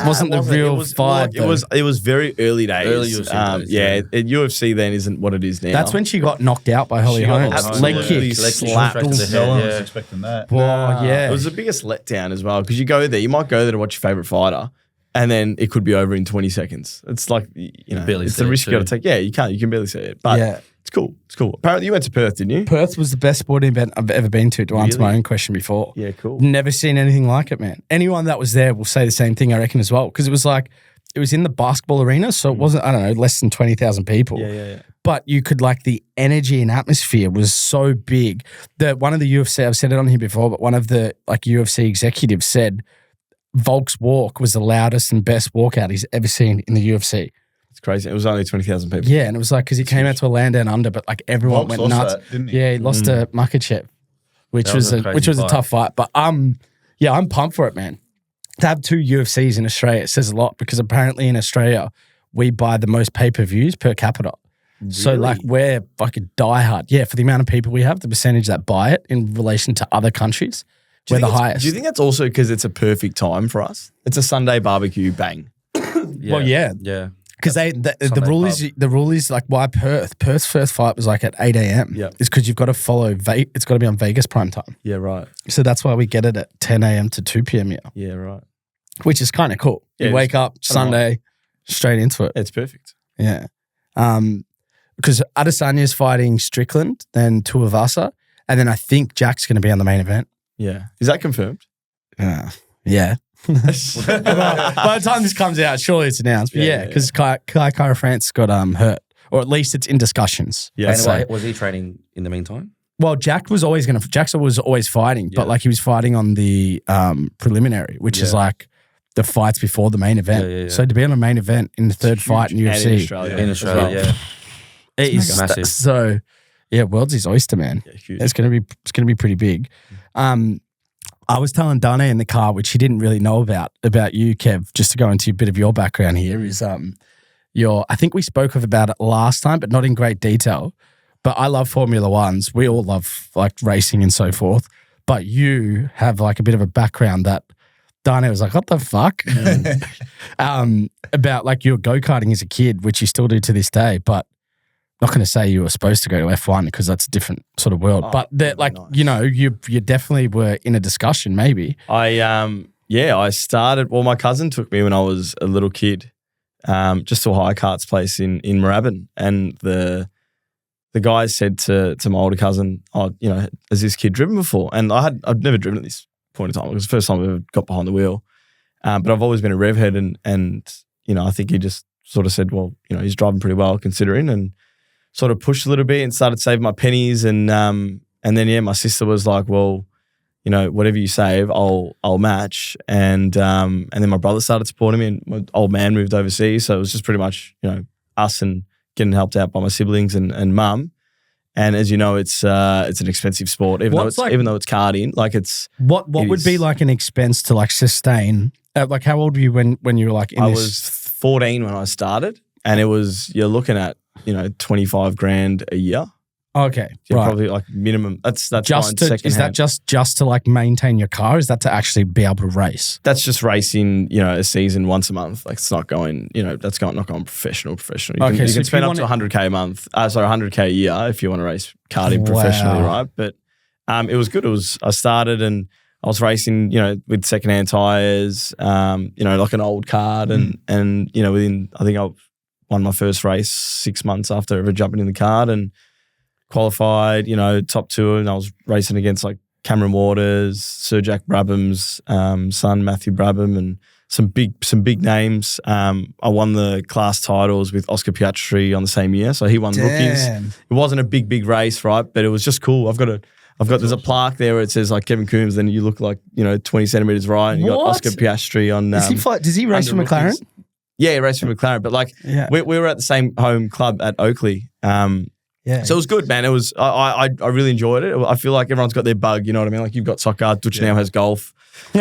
wasn't the real vibe. It was very early days. Early UFC days, yeah, UFC then isn't what it is now. That's when she got knocked out by Holly She got Holmes. knocked out. Leg Absolutely kick, Leg kick slapped. straight to the No head, one yeah. was expecting that. Oh, yeah. It was the biggest letdown as well because you go there, you might go there to watch your favorite fighter, and then it could be over in 20 seconds. It's like barely it's see the it risk you got to too. take. Yeah, you can barely see it, but Yeah. it's cool. It's cool. Apparently, you went to Perth, didn't you? Perth was the best sporting event I've ever been to answer my own question before. Yeah, cool. Never seen anything like it, man. Anyone that was there will say the same thing, I reckon, as well. Because it was in the basketball arena, so it wasn't, I don't know, less than 20,000 people. Yeah. But you could, like, the energy and atmosphere was so big that one of the UFC, I've said it on here before, but one of the, like, UFC executives said Volk's walk was the loudest and best walkout he's ever seen in the UFC. It's crazy. It was only 20,000 people. Yeah, and it was like, because he came out to a land down under, but, like, everyone Volks went lost nuts. that, didn't he? Yeah, he lost to Makhachev, which That was was a crazy which was a fight. tough fight. But I'm pumped for it, man. To have 2 UFCs in Australia, it says a lot because apparently in Australia, we buy the most pay-per-views per capita. So, like, we're fucking diehard. Yeah, for the amount of people we have, the percentage that buy it in relation to other countries, we're the highest. Do you think that's also because it's a perfect time for us? It's a Sunday barbecue, bang. Well, yeah. Yeah. Because the rule is like why Perth's first fight was like at 8 a.m. Yeah. It's because you've got to follow it's got to be on Vegas prime time. Yeah, right. So that's why we get it at 10 a.m. to 2 p.m. here, Yeah, right. which is kind of cool. Yeah, you wake up Sunday, straight into it. It's perfect. Yeah. Because Adesanya's fighting Strickland, then Tuivasa, and then I think Jack's going to be on the main event. Yeah. Is that confirmed? Yeah. By the time this comes out, surely it's announced. But yeah, because Kai Kara France got hurt, or at least it's in discussions. Yeah. And was he training in the meantime? Well, Jackson was always fighting, but like he was fighting on the preliminary, which is like the fights before the main event. Yeah. So to be on a main event in the third fight in UFC, In Australia, it is massive. So yeah, world's his oyster, man. Yeah, huge. It's gonna be pretty big. I was telling Dane in the car, which he didn't really know about you, Kev, just to go into a bit of your background here, is I think we spoke about it last time, but not in great detail. But I love Formula Ones. We all love like racing and so forth. But you have like a bit of a background that Dane was like, what the fuck? About like you were go-karting as a kid, which you still do to this day, but not going to say you were supposed to go to F1 because that's a different sort of world. But that, like, nice. you know, you definitely were in a discussion maybe. I started, well, my cousin took me when I was a little kid, just to a high karts place in Moorabbin. And the guys said to my older cousin, oh, you know, has this kid driven before? And I'd never driven at this point in time. It was the first time I ever got behind the wheel. But I've always been a rev head and, you know, I think he just sort of said, well, you know, he's driving pretty well considering, and sort of pushed a little bit and started saving my pennies. And then, yeah, my sister was like, well, you know, whatever you save, I'll match. And then my brother started supporting me, and my old man moved overseas. So it was just pretty much, you know, us and getting helped out by my siblings and mum. And as you know, it's an expensive sport, even though it's karting. Like it's what would be like an expense to like sustain? Like how old were you when you were like in I this? was 14 when I started, and you're looking at, you know, 25 grand a year. Okay, Yeah, right. probably like minimum. That's Just to, is that just to like maintain your car? Is that to actually be able to race? That's just racing, you know, a season once a month. Like it's not going, you know, not going professional. You can spend up to 100K a month. 100K a year if you want to race karting professionally, right? But it was good. I started and I was racing, you know, with secondhand tires, you know, like an old card, and you know, I think I won my first race 6 months after ever jumping in the card and qualified, you know, top two, and I was racing against like Cameron Waters, Sir Jack Brabham's son, Matthew Brabham, and some big names. I won the class titles with Oscar Piastri on the same year, so he won rookies. It wasn't a big race, right? But it was just cool. There's a plaque there where it says like Kevin Coombes, then you look like, you know, 20 centimeters right, and you got Oscar Piastri on. Does he race for McLaren? Rookies. Yeah, he raced for McLaren, but like we were at the same home club at Oakley. Yeah. So it was good, man. It was I really enjoyed it. I feel like everyone's got their bug, you know what I mean? Like you've got soccer, Duch now has golf. You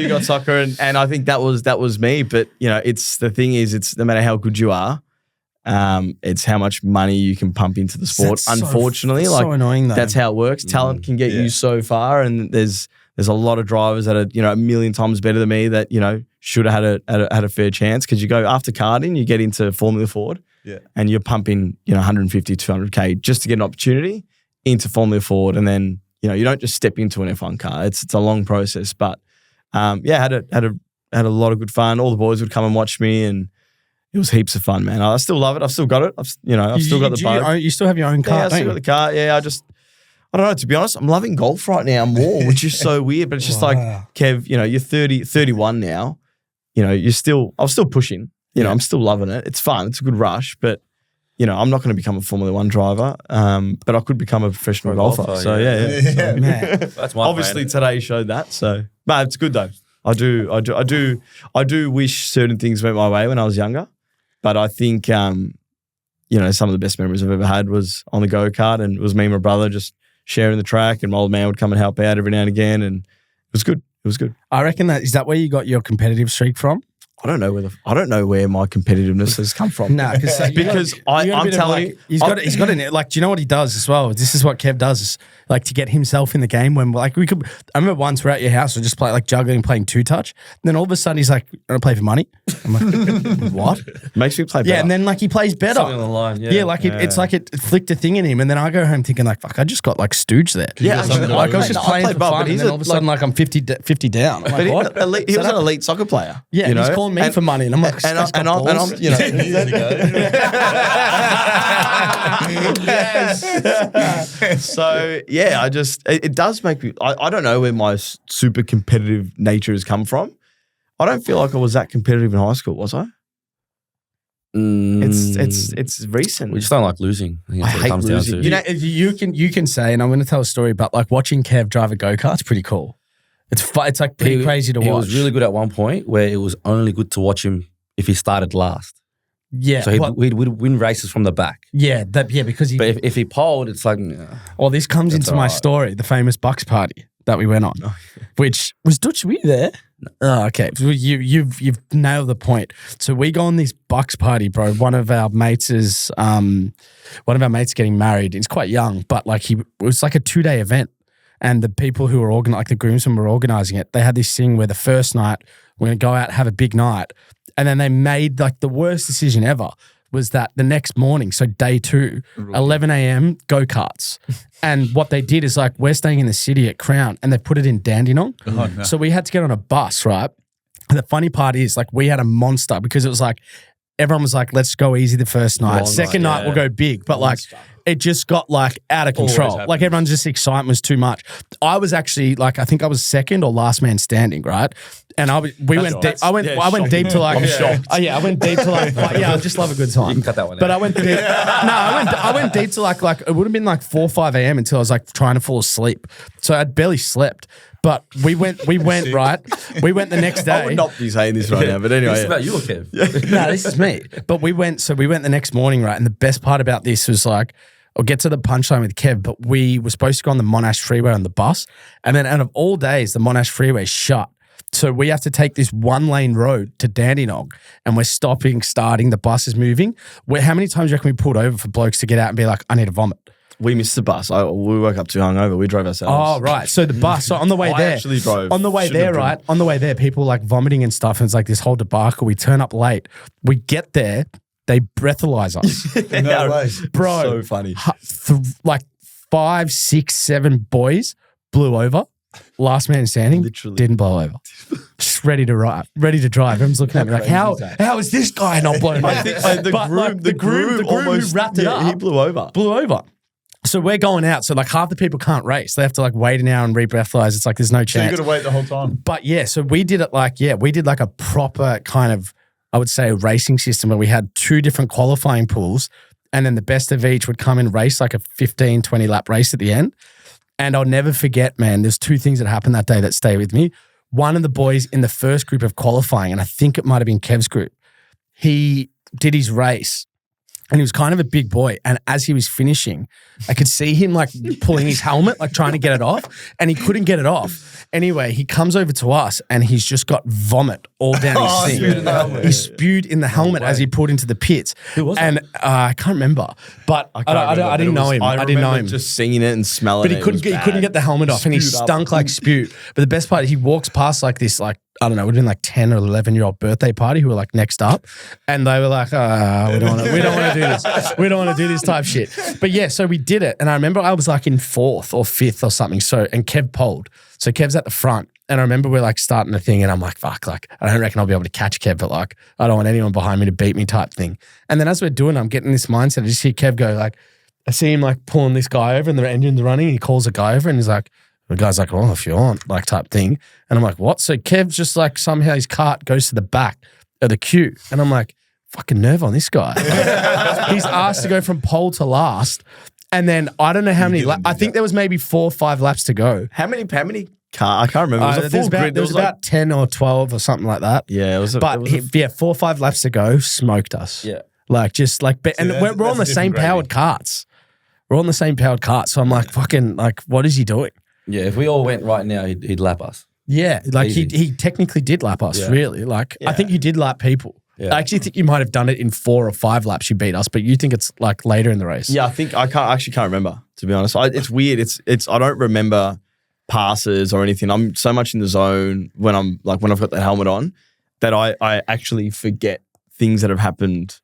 got soccer, and I think that was me. But you know, it's no matter how good you are, it's how much money you can pump into the sport. Unfortunately, that's so annoying though. That's how it works. Talent can get you so far, and there's a lot of drivers that are, you know, a million times better than me that, you know, should have had a fair chance, because you go after karting, you get into Formula Ford, and you're pumping, you know, 150, 200K just to get an opportunity into Formula Ford, and then, you know, you don't just step into an F1 car. It's a long process, but had a lot of good fun. All the boys would come and watch me, and it was heaps of fun, man. I still love it. I've still got it. I've still got the bug. You still have your own car? Yeah, I still got the car. Yeah, I don't know, to be honest, I'm loving golf right now more, which is so weird, but it's just like, Kev, you know, you're 31 now, you know, I'm still pushing, you know, I'm still loving it. It's fun. It's a good rush, but, you know, I'm not going to become a Formula One driver, but I could become a professional golfer. So, yeah. So, that's my obviously today showed that. So, but it's good though. I do wish certain things went my way when I was younger, but I think, you know, some of the best memories I've ever had was on the go-kart, and it was me and my brother just sharing the track, and my old man would come and help out every now and again, and it was good. It was good. I reckon is that where you got your competitive streak from? I don't know where my competitiveness has come from. Nah, because I'm telling you, he's got it. Like, do you know what he does as well? This is what Kev does, is like to get himself in the game. When like I remember once we're at your house, we just play like juggling, playing 2-touch. And then all of a sudden he's like, "I want to play for money." I'm like, "What?" Makes me play better. Yeah, and then like he plays better. Something on the line, yeah. Yeah, like it's like it flicked a thing in him, and then I go home thinking like, "Fuck, I just got like stooge there." Yeah, like I was just playing for well, fun, but and then all of a sudden like I'm 50 down. I'm like, what? He was an elite soccer player. Yeah, you know? he's calling me for money, and I'm like, and I'm, you know, yes. So yeah, it does make me. I don't know where my super competitive nature has come from. I don't feel like I was that competitive in high school, was I? It's recent. We just don't like losing. I think that's I what it hate comes down losing. to. You know, you can say, and I'm going to tell a story about like watching Kev drive a go-kart's pretty cool. It's like pretty crazy to watch. He was really good at one point where it was only good to watch him if he started last. Yeah. So we'd win races from the back. Yeah, because he. But if he polled, it's like, well, this comes into my story, the famous Bucks party that we went on, which was Dutch. Were you there? Oh, okay. So you've nailed the point. So we go on this Bucks party, bro. One of our mates getting married. He's quite young, but like it was like a 2-day event. And the people who were like the groomsmen were organizing it, they had this thing where the first night we're going to go out, have a big night. And then they made like the worst decision ever was that the next morning, so day 2, 11 a.m., go-karts. And what they did is like, we're staying in the city at Crown and they put it in Dandenong. Oh, no. So we had to get on a bus, right? And the funny part is like we had a monster because it was like, everyone was like, let's go easy the first night. Second night, we'll go big. But like, it just got like out of control. Like everyone's just excitement was too much. I was actually like, I think I was second or last man standing, right? And I went deep to like, I went deep to like, I just love a good time. You can cut that one out. But I went deep. I went deep to like it would have been like 4 or 5 a.m. until I was like trying to fall asleep. So I'd barely slept. But we went right. We went the next day. I would not be saying this right now, but anyway. This is about you or Kev? No, this is me. But we went the next morning, right? And the best part about this was like, I'll get to the punchline with Kev, but we were supposed to go on the Monash Freeway on the bus. And then out of all days, the Monash Freeway shut. So we have to take this 1-lane road to Dandenong and we're stopping, starting, the bus is moving. How many times do you reckon we pulled over for blokes to get out and be like, I need to vomit? We missed the bus. We woke up too hungover. We drove ourselves. Oh, right. So the bus, so on the way there. I actually drove. On the way there, right? On the way there, people were like vomiting and stuff. And it's like this whole debacle. We turn up late. We get there. They breathalyze us. No way. Bro. So funny. Like 5, 6, 7 boys blew over. Last man standing, Literally. didn't blow over. Just ready to drive. Everyone's looking at me like, how is this guy not blown over? The groom who wrapped it up, he blew over. So we're going out. So like half the people can't race. They have to like wait an hour and re-breathalyze. It's like there's no So chance. you got to wait the whole time. But yeah, so we did it like a proper kind of, I would say, a racing system where we had 2 different qualifying pools and then the best of each would come and race like a 15, 20 lap race at the end. And I'll never forget, man, there's 2 things that happened that day that stay with me. One of the boys in the first group of qualifying, and I think it might have been Kev's group, he did his race and he was kind of a big boy. And as he was finishing, I could see him like pulling his helmet, like trying to get it off, and he couldn't get it off. Anyway, he comes over to us and he's just got vomit all down his thing. He spewed in the helmet as he pulled into the pits. Who was and I can't remember, but I didn't know him. I didn't know him. Just singing it and smelling But it. he couldn't get the helmet off and he stunk like spew. But the best part, he walks past like this, like, I don't know, it would have been like 10 or 11-year-old birthday party who were like next up. And they were like, we don't want to do this. We don't want to do this type shit. But yeah, so we did it. And I remember I was like in 4th or 5th or something. So, and Kev polled. So Kev's at the front. And I remember we're like starting the thing and I'm like, fuck, like, I don't reckon I'll be able to catch Kev, but like, I don't want anyone behind me to beat me type thing. And then as we're doing it, I'm getting this mindset. I just hear Kev go like, I see him like pulling this guy over and the engine's running. And he calls a guy over and he's like, the guy's like, well, if you want, like type thing. And I'm like, what? So Kev's just like somehow his cart goes to the back of the queue. And I'm like, fucking nerve on this guy. He's asked to go from pole to last. And then I don't know how many, I think there was maybe 4 or 5 laps to go. How many car? I can't remember. It was a full grid. There was about 10 or 12 or something like that. Yeah, it was. 4 or 5 laps to go, smoked us. Yeah. Like just like, and we're on the same powered carts. We're on the same powered cart. So I'm like, fucking, like, what is he doing? Yeah, if we all went right now, he'd lap us. Yeah, like Easy. he technically did lap us, Yeah. really. Like I think you did lap people. Yeah. I actually think you might have done it in 4 or 5 laps you beat us, but you think it's like later in the race. Yeah, I think I actually can't remember, to be honest. It's weird. It's I don't remember passes or anything. I'm so much in the zone when I've got the helmet on that I actually forget things that have happened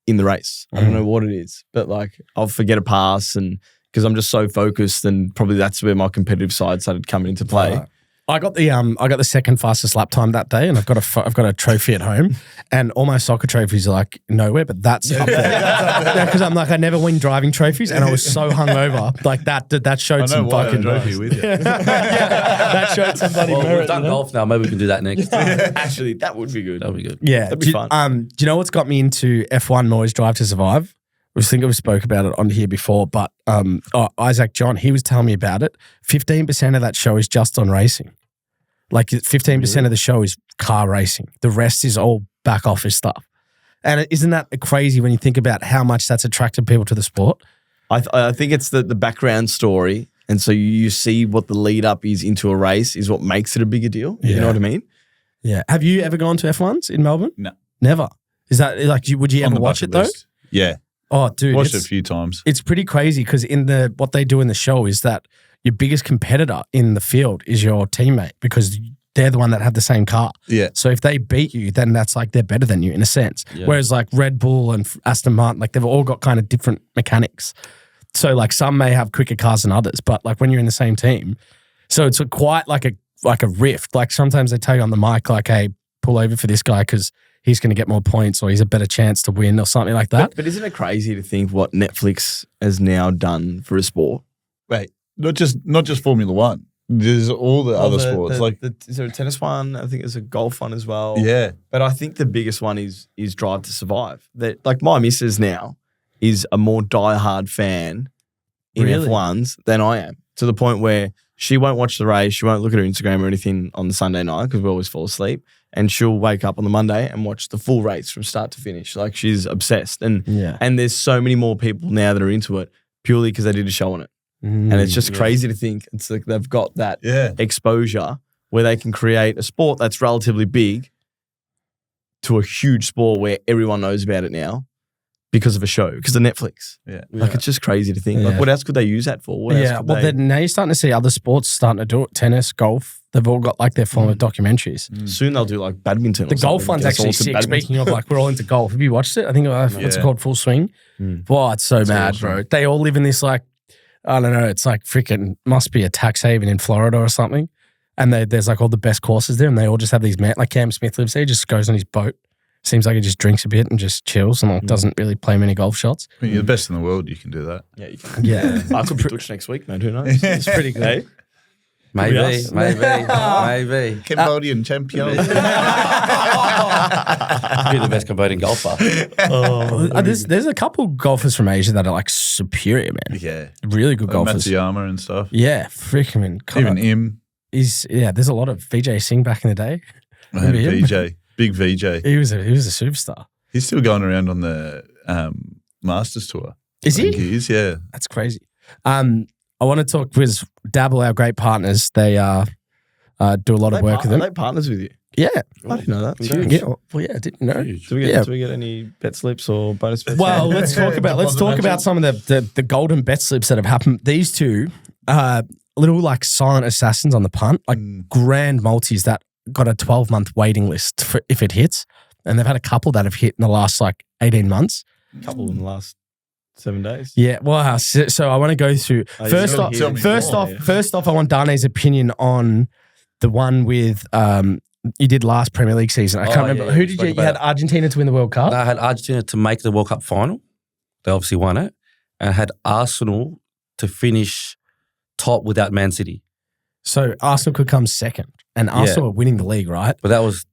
in the race. I don't know what it is, but like I'll forget a pass and because I'm just so focused, and probably that's where my competitive side started coming into play. Right. I got the second fastest lap time that day, and I've got a trophy at home, and all my soccer trophies are like nowhere, but that's up there because I'm like I never win driving trophies, and I was so hungover. Like that showed some fucking trophy with you. that showed some bloody Well, merit. we've done golf now. Maybe we can do that next. Actually, that would be good. That'll be good. Yeah, That'd be fun. Do you know what's got me into F1 Moyes Drive to Survive? I think we spoke about it on here before, but Isaac John, he was telling me about it. 15% of that show is just on racing. Like 15% of the show is car racing. The rest is all back office stuff. And isn't that crazy when you think about how much that's attracted people to the sport? I think it's the background story, and so you see what the lead up is into a race is what makes it a bigger deal. You know what I mean? Yeah. Have you ever gone to F1s in Melbourne? No. Never. Is that like would you On ever the watch it bucket though? list. Yeah. Oh, dude, Watched it a few times. It's pretty crazy because what they do in the show is that your biggest competitor in the field is your teammate because they're the one that have the same car. Yeah. So if they beat you, then that's like they're better than you in a sense. Yeah. Whereas like Red Bull and Aston Martin, like they've all got kind of different mechanics. So like some may have quicker cars than others, but like when you're in the same team, so it's quite like a rift. Like sometimes they tell you on the mic like, hey, pull over for this guy because he's going to get more points or he's a better chance to win or something like that. But isn't it crazy to think what Netflix has now done for a sport? Wait, not just Formula One. There's all the other sports. Is there a tennis one? I think there's a golf one as well. Yeah. But I think the biggest one is Drive to Survive. That like my missus now is a more diehard fan in Really? F1s than I am, to the point where she won't watch the race, she won't look at her Instagram or anything on the Sunday night because we always fall asleep, and she'll wake up on the Monday and watch the full race from start to finish. Like she's obsessed, and there's so many more people now that are into it purely because they did a show on it. And it's just crazy to think it's like they've got that exposure where they can create a sport that's relatively big to a huge sport where everyone knows about it now because of a show, because of Netflix. Yeah. Like it's just crazy to think. Yeah. Like what else could they use that for? What else could they... then now you're starting to see other sports starting to do it. Tennis, golf, they've all got like their form of documentaries. Soon they'll do like badminton. The golf one's actually sick. Speaking of like, we're all into golf. Have you watched it? I think what's it called? Full Swing. Wow, it's so mad, awesome. bro. They all live in this like, I don't know, it's like freaking, must be a tax haven in Florida or something. And there's like all the best courses there and they all just have these, like Cam Smith lives there, just goes on his boat. Seems like he just drinks a bit and just chills and like doesn't really play many golf shots. When you're the best in the world, you can do that. Yeah, you can. Yeah. I could be Dutch next week, man. Who knows? It's pretty good. Hey? Maybe. Cambodian champion. Be the best Cambodian golfer. There's a couple golfers from Asia that are like superior, man. Yeah. Really good golfers. Matsuyama and stuff. Yeah, freaking man. Even him. There's a lot of Vijay Singh back in the day. Man, Remember him? VJ. Big VJ. He was a superstar. He's still going around on the Masters Tour. Is I he? think he is, yeah. That's crazy. I want to talk with Dabble, our great partners. They do a lot of work with them. Are they partners with you? Yeah. I didn't know that. Yeah. Well, yeah, I didn't know. Do we get any bet slips or bonus bets? Well, let's talk about some of the golden bet slips that have happened. These two little like silent assassins on the punt, like grand multis that got a 12-month waiting list for if it hits. And they've had a couple that have hit in the last like 18 months. A couple in the last 7 days. Yeah, wow. So I want to go through first off, I want Dane's opinion on the one with you did last Premier League season. I can't remember. yeah, Who we did spoke you about had it. Argentina to win the World Cup? I had Argentina to make the World Cup final. They obviously won it. And I had Arsenal to finish top without Man City. So Arsenal could come second and Arsenal are winning the league, right? But that was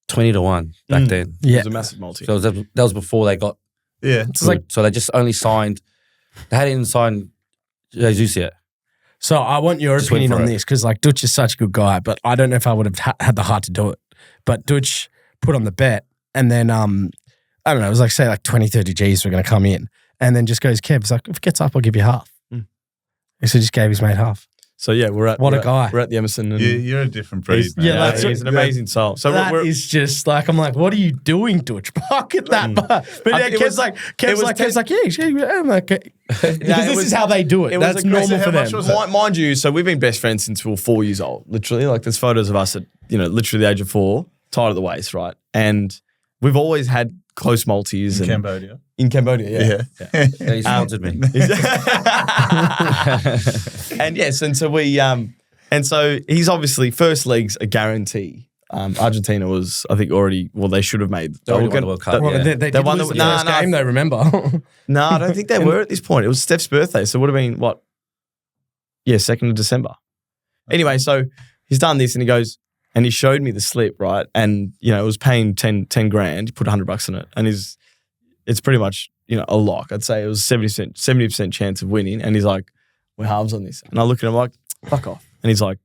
20-1 back then. It Yeah. was a massive multi. So that was before they got Yeah. It's like, so they just only signed, they hadn't even signed Jesus yet. so I want your Just went opinion for on it. this because like Duch is such a good guy, but I don't know if I would have had the heart to do it. But Duch put on the bet and then, I don't know, it was like, say like 20, 30 Gs were going to come in and then just goes, Kev, it's like, if it gets up, I'll give you half. So he just gave his mate half. So yeah, we're at What a guy. We're at the Emerson. And You're a different breed, man. Yeah, yeah, he's an amazing soul. So That we're is just like, I'm like, what are you doing, Dutch? Fuck at that. But yeah, It Kev's was- like, it was I'm like, because this was- is how they do it. it was That's a- normal how for much them. was it? Mind you, so we've been best friends since we were 4 years old. Literally, like there's photos of us at literally the age of 4, tied at the waist, right? And we've always had close multis In and Cambodia. in Cambodia, yeah. Yeah, he sponsored me. And yes, and so we and so he's obviously first legs a guarantee. Argentina was, I think, already. Well, they should have made. They already won the World Cup. Well, Yeah. they did won lose the- the first game, though, remember? No, I don't think they were at this point. It was Steph's birthday, so it would have been what? Yeah, 2nd of December. Anyway, so he's done this, and he goes, and he showed me the slip, right? And it was paying 10 grand. He put $100 in it, and it's pretty much a lock. I'd say it was 70% chance of winning. And he's like, we're halves on this. And I look at him like, fuck off. And he's like,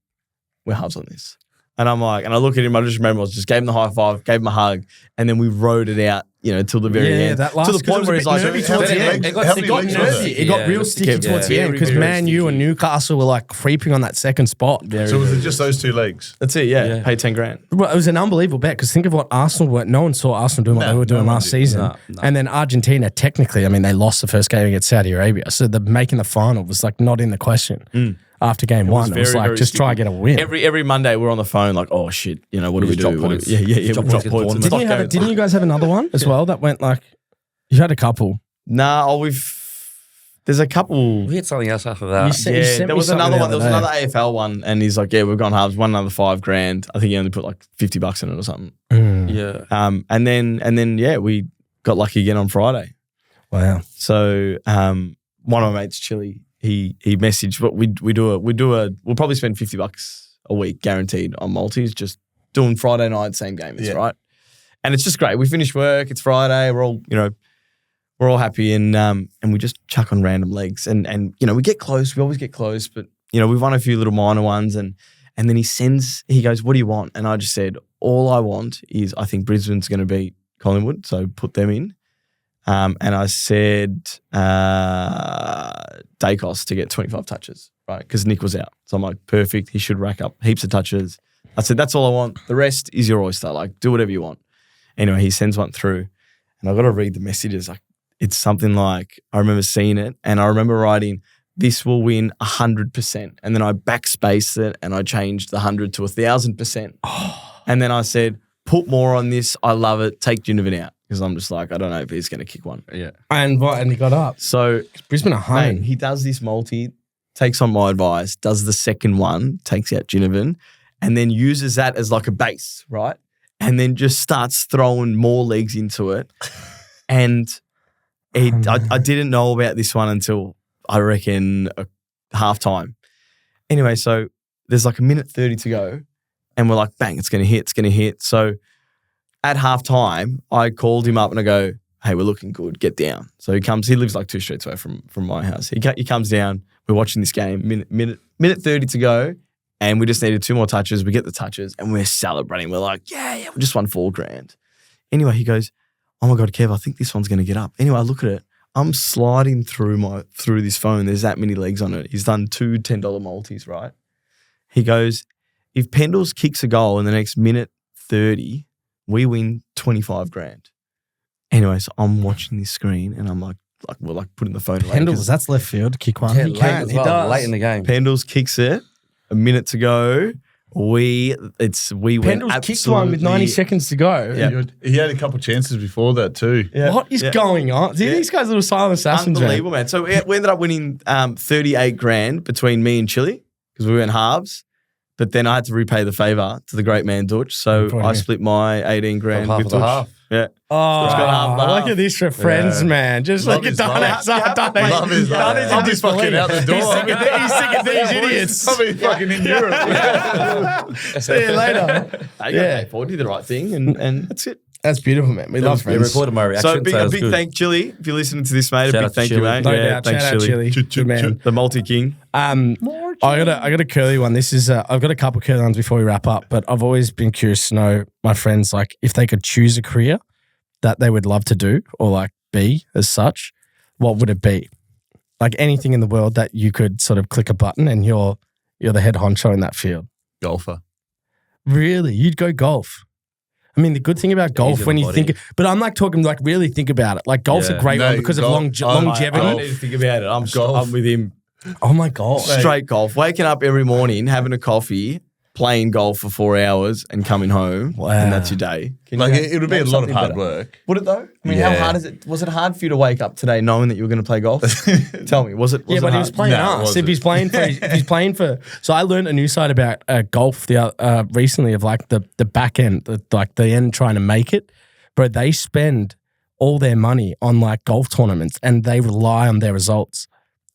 we're halves on this. And I'm like, and I look at him, I just remember I just gave him the high five, gave him a hug, and then we rode it out, till the very end. that last, to the point where he's like, nervy towards the end. It got How It many got legs was nervy. it? It got Yeah. real sticky Yeah. towards the end because Very, Man U very and Newcastle were like creeping on that second spot. So was it just those 2 legs? that's it, yeah. Yeah. Pay 10 grand. Well, it was an unbelievable bet because think of what Arsenal were. No one saw Arsenal doing what No, they were doing no one last did. season. No. And then Argentina, technically, I mean, they lost the first game against Saudi Arabia. So the making the final was like not in the question after game one. It was very, like, very just try and sticky. get a win. Every Monday we're on the phone like, oh shit, what do we just do? drop What do points. we- Yeah. Drop we drop points, points. get and Didn't you, stuff goes. didn't you guys have another one as well that went like, you had a couple. Nah, there's a couple. We had something else after that. You said- Yeah, sent there me was something another the one. There was other day. another AFL one, and he's like, "Yeah, we've gone halves, won another 5 grand." I think he only put like $50 in it or something. Yeah. And then yeah, we got lucky again on Friday. Wow. So one of my mates, Chili, he messaged, but we'll probably spend $50 a week guaranteed on multis, just doing Friday night same game, right? And it's just great. We finish work, it's Friday, we're all we're all happy, and we just chuck on random legs, and we get close, we always get close, but we've won a few little minor ones, and then he goes, "What do you want?" And I just said, all I want is, I think Brisbane's going to beat Collingwood, so put them in. And I said Dacos to get 25 touches, right? Because Nick was out. So I'm like, perfect. He should rack up heaps of touches. I said, that's all I want. The rest is your oyster. Like, do whatever you want. Anyway, he sends one through, and I've got to read the messages. Like, it's something like, I remember seeing it, and I remember writing, "This will win 100%." And then I backspaced it, and I changed the 100 to 1,000%. And then I said, "Put more on this. I love it. Take Ginnivan out." Because I'm just like, I don't know if he's going to kick one. Yeah. And he got up. So Brisbane are home. mate, he does this multi, takes on my advice, does the second one, takes out Ginnivan, and then uses that as like a base, right? And then just starts throwing more legs into it. And I didn't know about this one until I reckon half time. Anyway, so there's like 1:30 to go, and we're like, bang, it's going to hit. So at half time, I called him up and I go, "Hey, we're looking good. Get down." So he lives like 2 streets away from my house. He comes down. We're watching this game. Minute 30 to go, and we just needed 2 more touches. We get the touches, and we're celebrating. We're like, yeah, we just won 4 grand. Anyway, he goes, "Oh my God, Kev, I think this one's going to get up." Anyway, I look at it. I'm sliding through this phone. There's that many legs on it. He's done 2 $10 multis, right? He goes, "If Pendles kicks a goal in the next minute 30, we win 25 grand. Anyway, so I'm watching this screen, and I'm like we're like putting the phone away. Pendles, that's left field. Kick one. Yeah, He late can. as He well, does. late in the game. Pendles kicks it. A minute to go. We went Pendles kicked one with 90 seconds to go. Yeah. He had a couple chances before that too. Yeah. What is Yeah. going on? See, Yeah. these guys are little silent assassins, man. Unbelievable, man. So we ended up winning 38 grand between me and Chili because we went halves. But then I had to repay the favour to the great man Duch. So Probably. I split my 18 grand half with of the Duch. half. Yeah. Oh, It's got half and look half. at this for friends, man. Just Love look at his Dane life. outside. Love his life. I'll be fucking out the door. He's sick of these idiots. I'll be fucking in Europe. See you later. I Yeah. got paid for it, did the right thing, and that's it. That's beautiful, man. We love You friends. recorded my reaction. So a it was big good. thank Chili. If you're listening to this, mate, Shout a out big to thank you, Chili. mate. No Yeah, doubt. thanks, Shout out, Chili. Good man. The multi king. I got a curly one. This is I've got a couple curly ones before we wrap up, but I've always been curious to know, my friends, like if they could choose a career that they would love to do or like be as such, what would it be? Like anything in the world that you could sort of click a button and you're You're the head honcho in that field. Golfer. Really? You'd go golf? I mean, the good thing about golf Easy on when the you body. think, but I'm like talking like really think about it. Like golf's a Yeah. great No, one because of golf- longevity. I don't need to think about it. I'm with him. Oh my God. Straight golf. Waking up every morning, having a coffee, playing golf for 4 hours, and coming home, Wow. and that's your day. Can Like you it would be a make lot of something hard better? work. Would it though? I mean, how Yeah. hard is it? Was it hard for you to wake up today knowing that you were going to play golf? Tell me, was it? Yeah, it but he hard? was playing No, it us. If wasn't. he's playing for, if he's playing for. So I learned a new side about golf recently of like the back end, like the end trying to make it. Bro, they spend all their money on like golf tournaments and they rely on their results.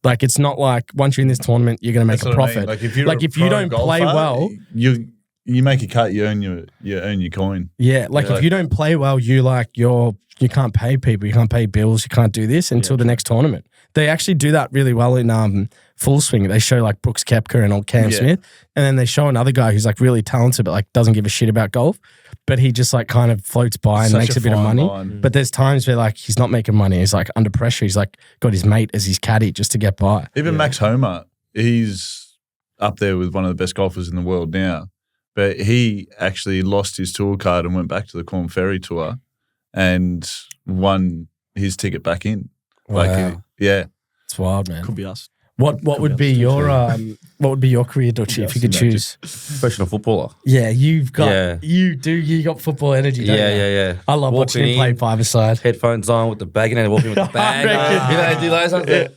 Like it's not like once you're in this tournament, you're going to make That's a what I mean. profit. Like if you're Like, a if you pro don't play golfer, well- you make a cut, you earn your coin. Yeah, like if you don't play well, you can't pay people, you can't pay bills, you can't do this until the next tournament. They actually do that really well in Full Swing. They show like Brooks Koepka and old Cam Yeah. Smith, and then they show another guy who's like really talented but like doesn't give a shit about golf, but he just like kind of floats by and Such makes a bit of fine money. line. But there's times where like he's not making money. He's like under pressure. He's like got his mate as his caddy just to get by. Even Max Homer, he's up there with one of the best golfers in the world now. But he actually lost his tour card and went back to the Corn Ferry Tour and won his ticket back in. Wow. Yeah. It's wild, man. Could be us. What would be your career, Duchy, if you could choose? Professional footballer. Yeah, you got football energy, don't you? Yeah. I love watching Walking him play in, five-a-side. Headphones on with the bag and then walking with the bag. reckon. You know, they do those ones. Yeah.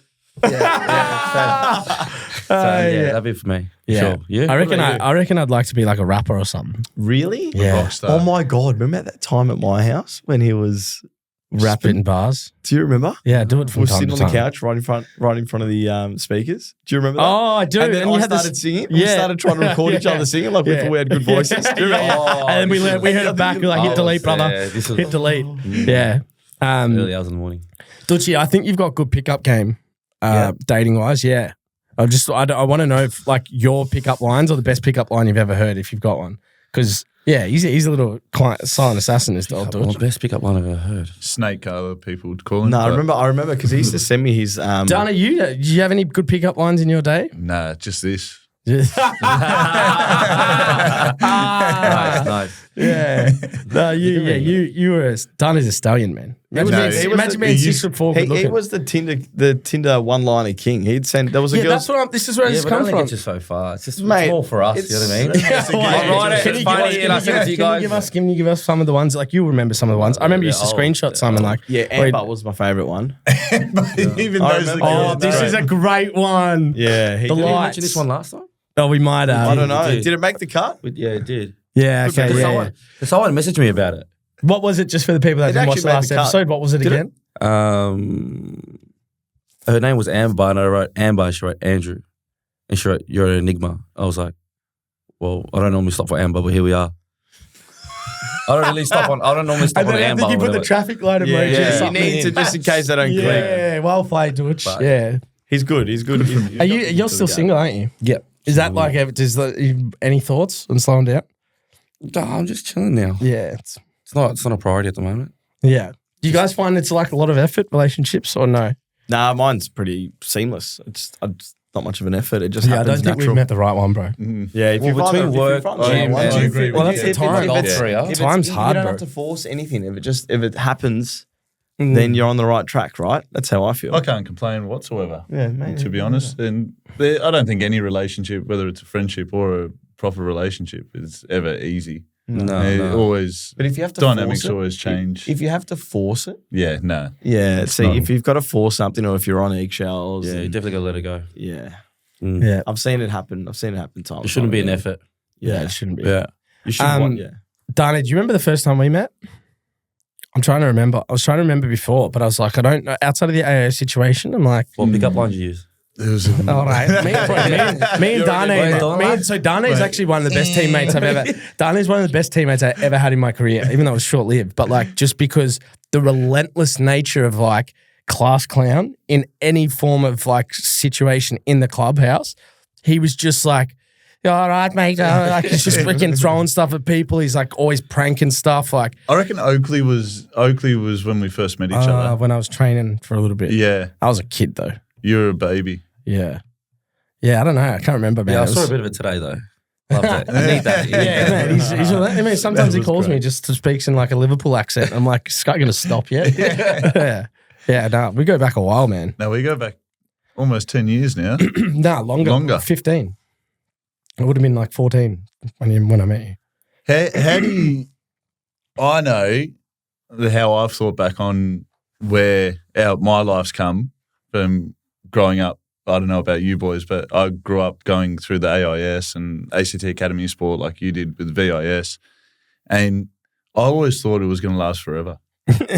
So that'd be for me. Yeah. Sure. Yeah. I reckon I'd like to be like a rapper or something. Really? Yeah. Rockstar. Oh my God! Remember at that time at my house when he was Spitting rapping? bars. Do you remember? Yeah, do it We from were time sitting to on time. the couch right in front of the speakers. Do you remember that? Oh, I do. And then you I had this- started singing. Yeah. We started trying to record each other singing like we Yeah. thought we had good voices. Do you remember? Yeah. And then we heard it back. We're like, hit delete, brother. Yeah, this was Hit delete. Yeah. early hours in the morning. Duchy, I think you've got good pickup game, dating wise. Yeah. I want to know if like your pickup lines or the best pickup line you've ever heard, if you've got one. Because he's a little silent assassin, is the old Well, Dutch. best pickup line I've ever heard. Snake, other people would call him. No, but I remember because he used to send me his. Dana, do you have any good pickup lines in your day? Nah, just this. Nice. Yeah. No, you were Dana's a stallion, man. Imagine being 6'4", good He looking. was the Tinder one-liner king. He'd send. There was a Yeah, girl. that's what this is where Yeah, this but it comes only from. gets you so far. It's just Mate, it's more for us. You know what I mean? I write it, it's funny, and I send it to you guys. Can you give us some of the ones? Like, you'll remember some of the ones. I remember you used to screenshot some and like, Yeah, Amber was my favorite one. Even I those remember- oh, girls this know. is a great one. Yeah, he The did. Did you lights. mention this one last time? Oh, we might have. I don't know. did. Did it make the cut? Yeah, it did. Yeah, okay, Because yeah. someone messaged me about it. What was it, just for the people that It didn't watch actually the made last the cut. episode? What was it Did again? Her name was Amber, and I wrote Amber, and she wrote Andrew. And she wrote, "You're an enigma." I was like, well, I don't normally stop for Amber, but here we are. I don't normally stop on And Amber. then I think you put the traffic light emoji or Yeah, you something need to in. just in case they don't click. Yeah, well played, Dutch. But- Yeah. He's good. You're still single, aren't you? Yep. Is that like, any thoughts on slowing down? No, I'm just chilling now. Yeah. It's not a priority at the moment. Yeah. Do you guys find it's like a lot of effort, relationships, or no? Nah, mine's pretty seamless. It's not much of an effort. It just Yeah, I happens don't think natural. we've met the right one, bro. Yeah, if Well, you find between if you work, find gym, the right one, and- Do you agree Well, with that's you? the time. Golf career. Time's hard, You don't bro. have to force anything. If it happens, then you're on the right track, right? That's how I feel. I can't complain whatsoever. Yeah, mate. To be honest, and I don't think any relationship, whether it's a friendship or a proper relationship, is ever easy. No. Always, But if you have to dynamics force it, always change. If you have to force it, Yeah, no. see, not- if you've got to force something, or if you're on eggshells, Yeah, you and- definitely got to let it go. yeah. Yeah. I've seen it happen. times. It shouldn't be an effort. Yeah, it shouldn't be. Yeah. You should Um, yeah. Dana, do you remember the first time we met? I'm trying to remember. I was trying to remember before, but I was like, I don't know. Outside of the AA situation, I'm like, What pickup lines you use? There was a, all right. Me and Dana. So Dana is actually one of the best teammates I've ever. Dana is one of the best teammates I ever had in my career, even though it was short lived. But like, just because the relentless nature of like class clown in any form of like situation in the clubhouse, he was just like, all right, mate. Like he's just freaking throwing stuff at people. He's like always pranking stuff. Like I reckon Oakley was when we first met each other. when I was training for a little bit. Yeah, I was a kid though. you're a baby. Yeah. Yeah, I don't know. I can't remember, man. Yeah, I It saw a was- bit of it today though. Loved it. I need that. Yeah, man. Sometimes he was calls me great. just to speaks in like a Liverpool accent. I'm like, is Scott going to stop yet? Yeah, no, we go back a while, man. Now we go back almost 10 years now. No, longer. 15. It would have been like 14 when I met you. How do you? I know how I've thought back on where my life's come from growing up. I don't know about you boys, but I grew up going through the AIS and ACT Academy of Sport like you did with VIS, and I always thought it was going to last forever.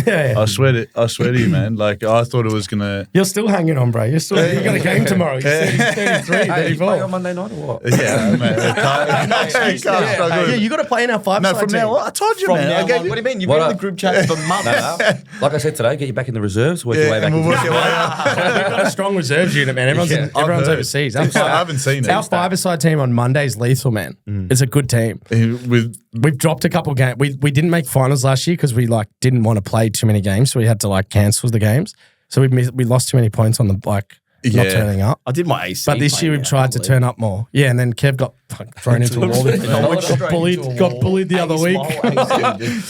Yeah. I swear to you, man. Like I thought it was going to. You're still hanging on, bro. You got a game tomorrow. You're 33, Hey, you play 34. on Monday night or what? Yeah, man. Yeah, you got to play in our 5-side No, from team. now on, I told you, From man. now I gave on, you. what do you mean? You've What been in up? the group chat for months. Like I said today, get you back in the reserves, work your way back and we'll into work your way up. We've got a strong reserves unit, man. Everyone's Yeah, I've everyone's heard. overseas. I haven't seen it. Our 5-a-side team on Monday's lethal, man. It's a good team. With We've dropped a couple games. We didn't make finals last year because we like didn't want to play too many games, so we had to like cancel the games. So we lost too many points on the not Yeah. turning up. I did my AC. But this year we've tried to turn up more. Yeah, and then Kev got thrown into a wall. Got bullied the other week.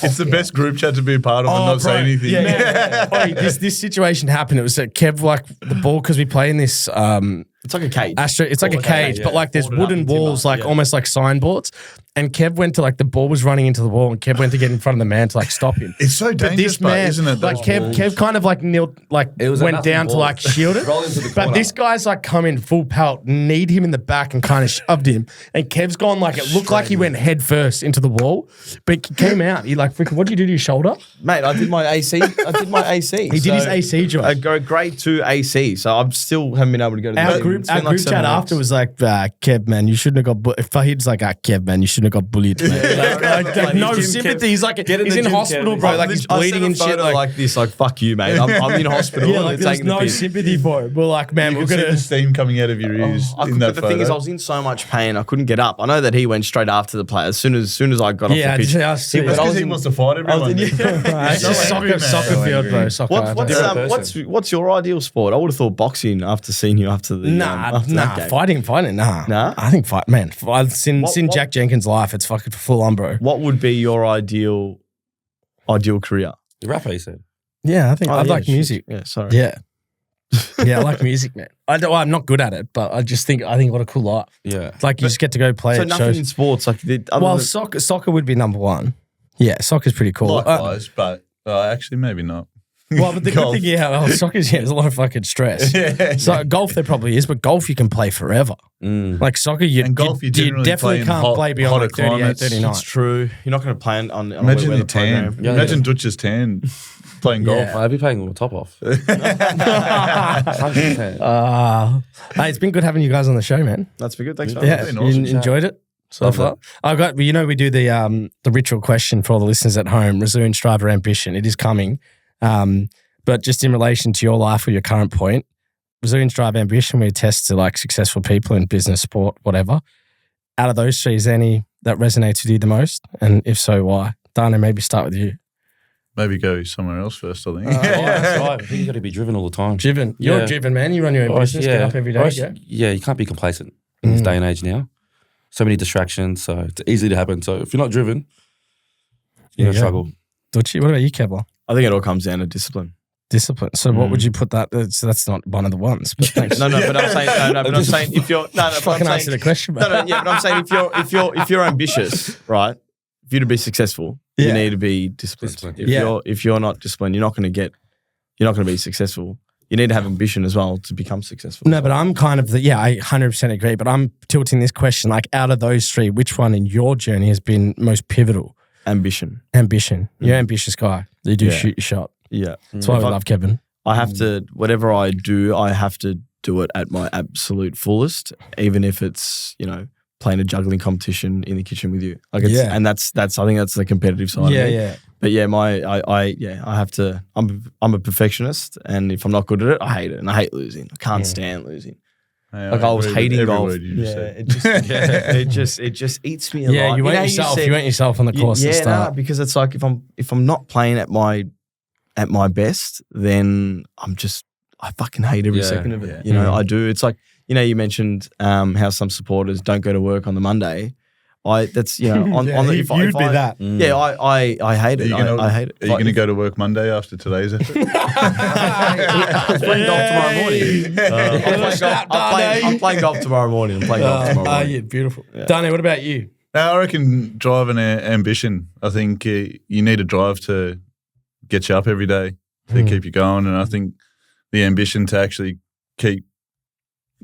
it's the best group chat to be a part of and not say anything. Oi, this situation happened. It was that Kev like the ball because we play in this It's like a cage. it's like a cage, but like there's Folded up wooden in timber, walls, like yeah. almost like signboards. And Kev went to like the ball was running into the wall, and Kev went to get in front of the man to like stop him. It's so But dangerous, this man, isn't it? like those Kev, balls? Kev kind of like kneeled, like It was a went nothing down to ball. like shield it. Roll into the But corner. this guy's like come in full pelt, kneed him in the back and kind of shoved him. And Kev's gone like it looked like he went head first into the wall, but he came out. He like freaking. What did you do to your shoulder? Mate, I did my AC. He did his AC job. I go grade 2 AC, so I'm still haven't been able to go to the Our gym. group, It's been like chat 7 after weeks. was like, Kev, man, you shouldn't have got. Fahid's like, Kev, man, you shouldn't have got bullied. Man. Like, no Jim sympathy. Kev- He's like, Get he's the in gym, hospital, Kev. bro. Like he's bleeding and shit. Like this, like fuck you, mate. I'm in hospital. yeah, and like they're there's taking the no piss. sympathy for it. We're like, man, You we're can see gonna. the steam coming out of your ears in that But the photo. thing is, I was in so much pain, I couldn't get up. I know that he went straight after the play. As soon as I got Yeah, off the pitch. that's That's but I because was he in- wants to fight everyone. It's just angry, soccer man. field, bro. Soccer. What's your ideal sport? I would have thought boxing after seeing you after the after that game. fighting, nah. Nah? I think fight, man. Since What- Jack Jenkins' life, it's fucking full on, bro. What would be your ideal career? The rapper, he said. Yeah, I think I yeah, like shit. music. Yeah, sorry. Yeah, yeah, I like music, man. I'm not good at it, but I think what a cool life. Yeah. It's like you just get to go play So at nothing shows. in sports, like other Well, than- soccer would be number one. Yeah, soccer's pretty cool. Likewise, but actually maybe not. Well, but the good thing, soccer's there's a lot of fucking stress. So golf there probably is, but golf you can play forever. Like soccer, And golf, you generally definitely play in can't play beyond hotter like 38, climates. 39. It's true. You're not going to play on Imagine a the weather tan. program. Yeah, Imagine Duch's tan playing golf. Yeah. I'd be playing with my top off. 100%. Hey, it's been good having you guys on the show, man. That's been good. Thanks, man. Yeah, been you awesome. enjoyed it so Loved far. I got, we do the ritual question for all the listeners at home. Resume, strive, or ambition. It is coming, but just in relation to your life or your current point, resume, strive, ambition. We test to like successful people in business, sport, whatever. Out of those three, is there any that resonates with you the most? And if so, why? Dana, maybe start with you. Maybe go somewhere else first, I think. I think you got to be driven all the time. Driven. You're Yeah. driven, man. You run your own business, get up every day. Yeah, you can't be complacent in this day and age now. So many distractions, so it's easy to happen. So if you're not driven, you're going to struggle. Duchy, what about you, Kevlar? I think it all comes down to discipline. Discipline. So what would you put that? So that's not one of the ones, but thanks. No, but I'm saying but I'm saying if you're but Fucking I'm answer saying, the question, bro. but I'm saying if you're ambitious, right? For you to be successful, Yeah. you need to be disciplined. Disciplined. If you're not disciplined, you're not going to be successful. You need to have ambition as well to become successful. No, but I'm kind of I 100% agree, but I'm tilting this question, like out of those three, which one in your journey has been most pivotal? Ambition. Ambition. You're an ambitious guy. You do Yeah. shoot your shot. Yeah. That's why we love Kevin. I have to, whatever I do, I have to do it at my absolute fullest, even if it's, playing a juggling competition in the kitchen with you. Like it's, and that's I think that's the competitive side of me. Yeah. But yeah, I have to, I'm a perfectionist, and if I'm not good at it, I hate it. And I hate losing. I can't stand losing. Yeah, Like I was agree with hating every golf. word you just said. It just eats me alive. Yeah, you know went how yourself. said- You went yourself on the course at the start. because it's like if I'm not playing at my best, then I fucking hate every Yeah, second of it. yeah. I do. It's like you mentioned how some supporters don't go to work on the Monday. That's on the you do that. Yeah, I hate it. I hate it. Are you going to go to work Monday after today's effort? I'm playing golf tomorrow morning. I'm playing golf tomorrow morning. Yeah, beautiful. Yeah. Dane, what about you? I reckon drive and ambition. I think you need a drive to get you up every day, to keep you going. And I think the ambition to actually keep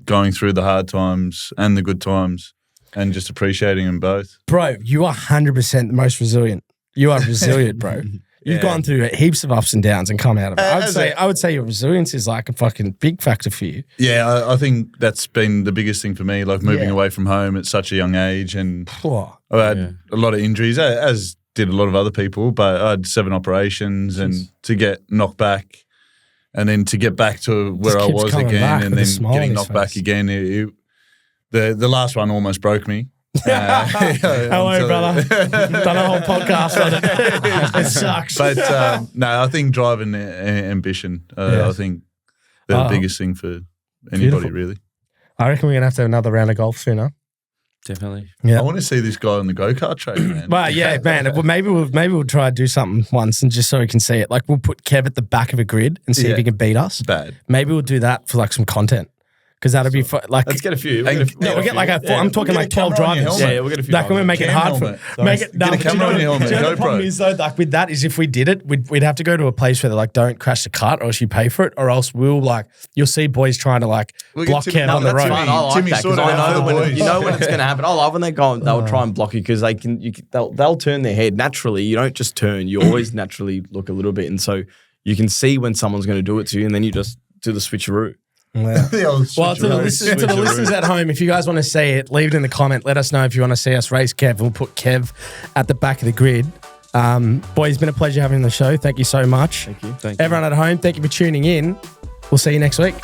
going through the hard times and the good times and just appreciating them both. Bro, you are 100% the most resilient. You are resilient, bro. You've gone through heaps of ups and downs and come out of it. I would say your resilience is like a fucking big factor for you. Yeah, I think that's been the biggest thing for me, like moving away from home at such a young age. And I had a lot of injuries, as did a lot of other people, but I had 7 operations and to get knocked back and then to get back to where I was again and then getting knocked back again. The last one almost broke me. How are you, brother? Done a whole podcast on it. It sucks. But no, I think drive and ambition. I think they're the biggest thing for anybody, really. I reckon we're going to have another round of golf soon, huh? Definitely. Yeah. I want to see this guy on the go-kart track, man. Well, yeah, man. Maybe we'll try to do something once and just so we can see it. Like we'll put Kev at the back of a grid and see if he can beat us. Bad. Maybe we'll do that for like some content. Because that'd be like. Let's get a few. We'll get like I'm talking like 12 drivers. Yeah, we'll get a few. Like we're gonna make it hard for. Make it. Get a camera on your helmet. The problem is though, like with that, is if we did it, we'd have to go to a place where they're like, don't crash the cart, or else you pay for it, or else you'll see boys trying to like block Kev on the road. I like that because I know when it's going to happen. I love when they'll try and block you because they'll turn their head naturally. You don't just turn; you always naturally look a little bit, and so you can see when someone's going to do it to you, and then you just do the switcheroo. Yeah. Well, to the listeners at home, if you guys want to see it, leave it in the comment. Let us know if you want to see us race Kev. We'll put Kev at the back of the grid. Boys, it's been a pleasure having you on the show. Thank you so much. Thank you. Everyone at home, thank you for tuning in. We'll see you next week.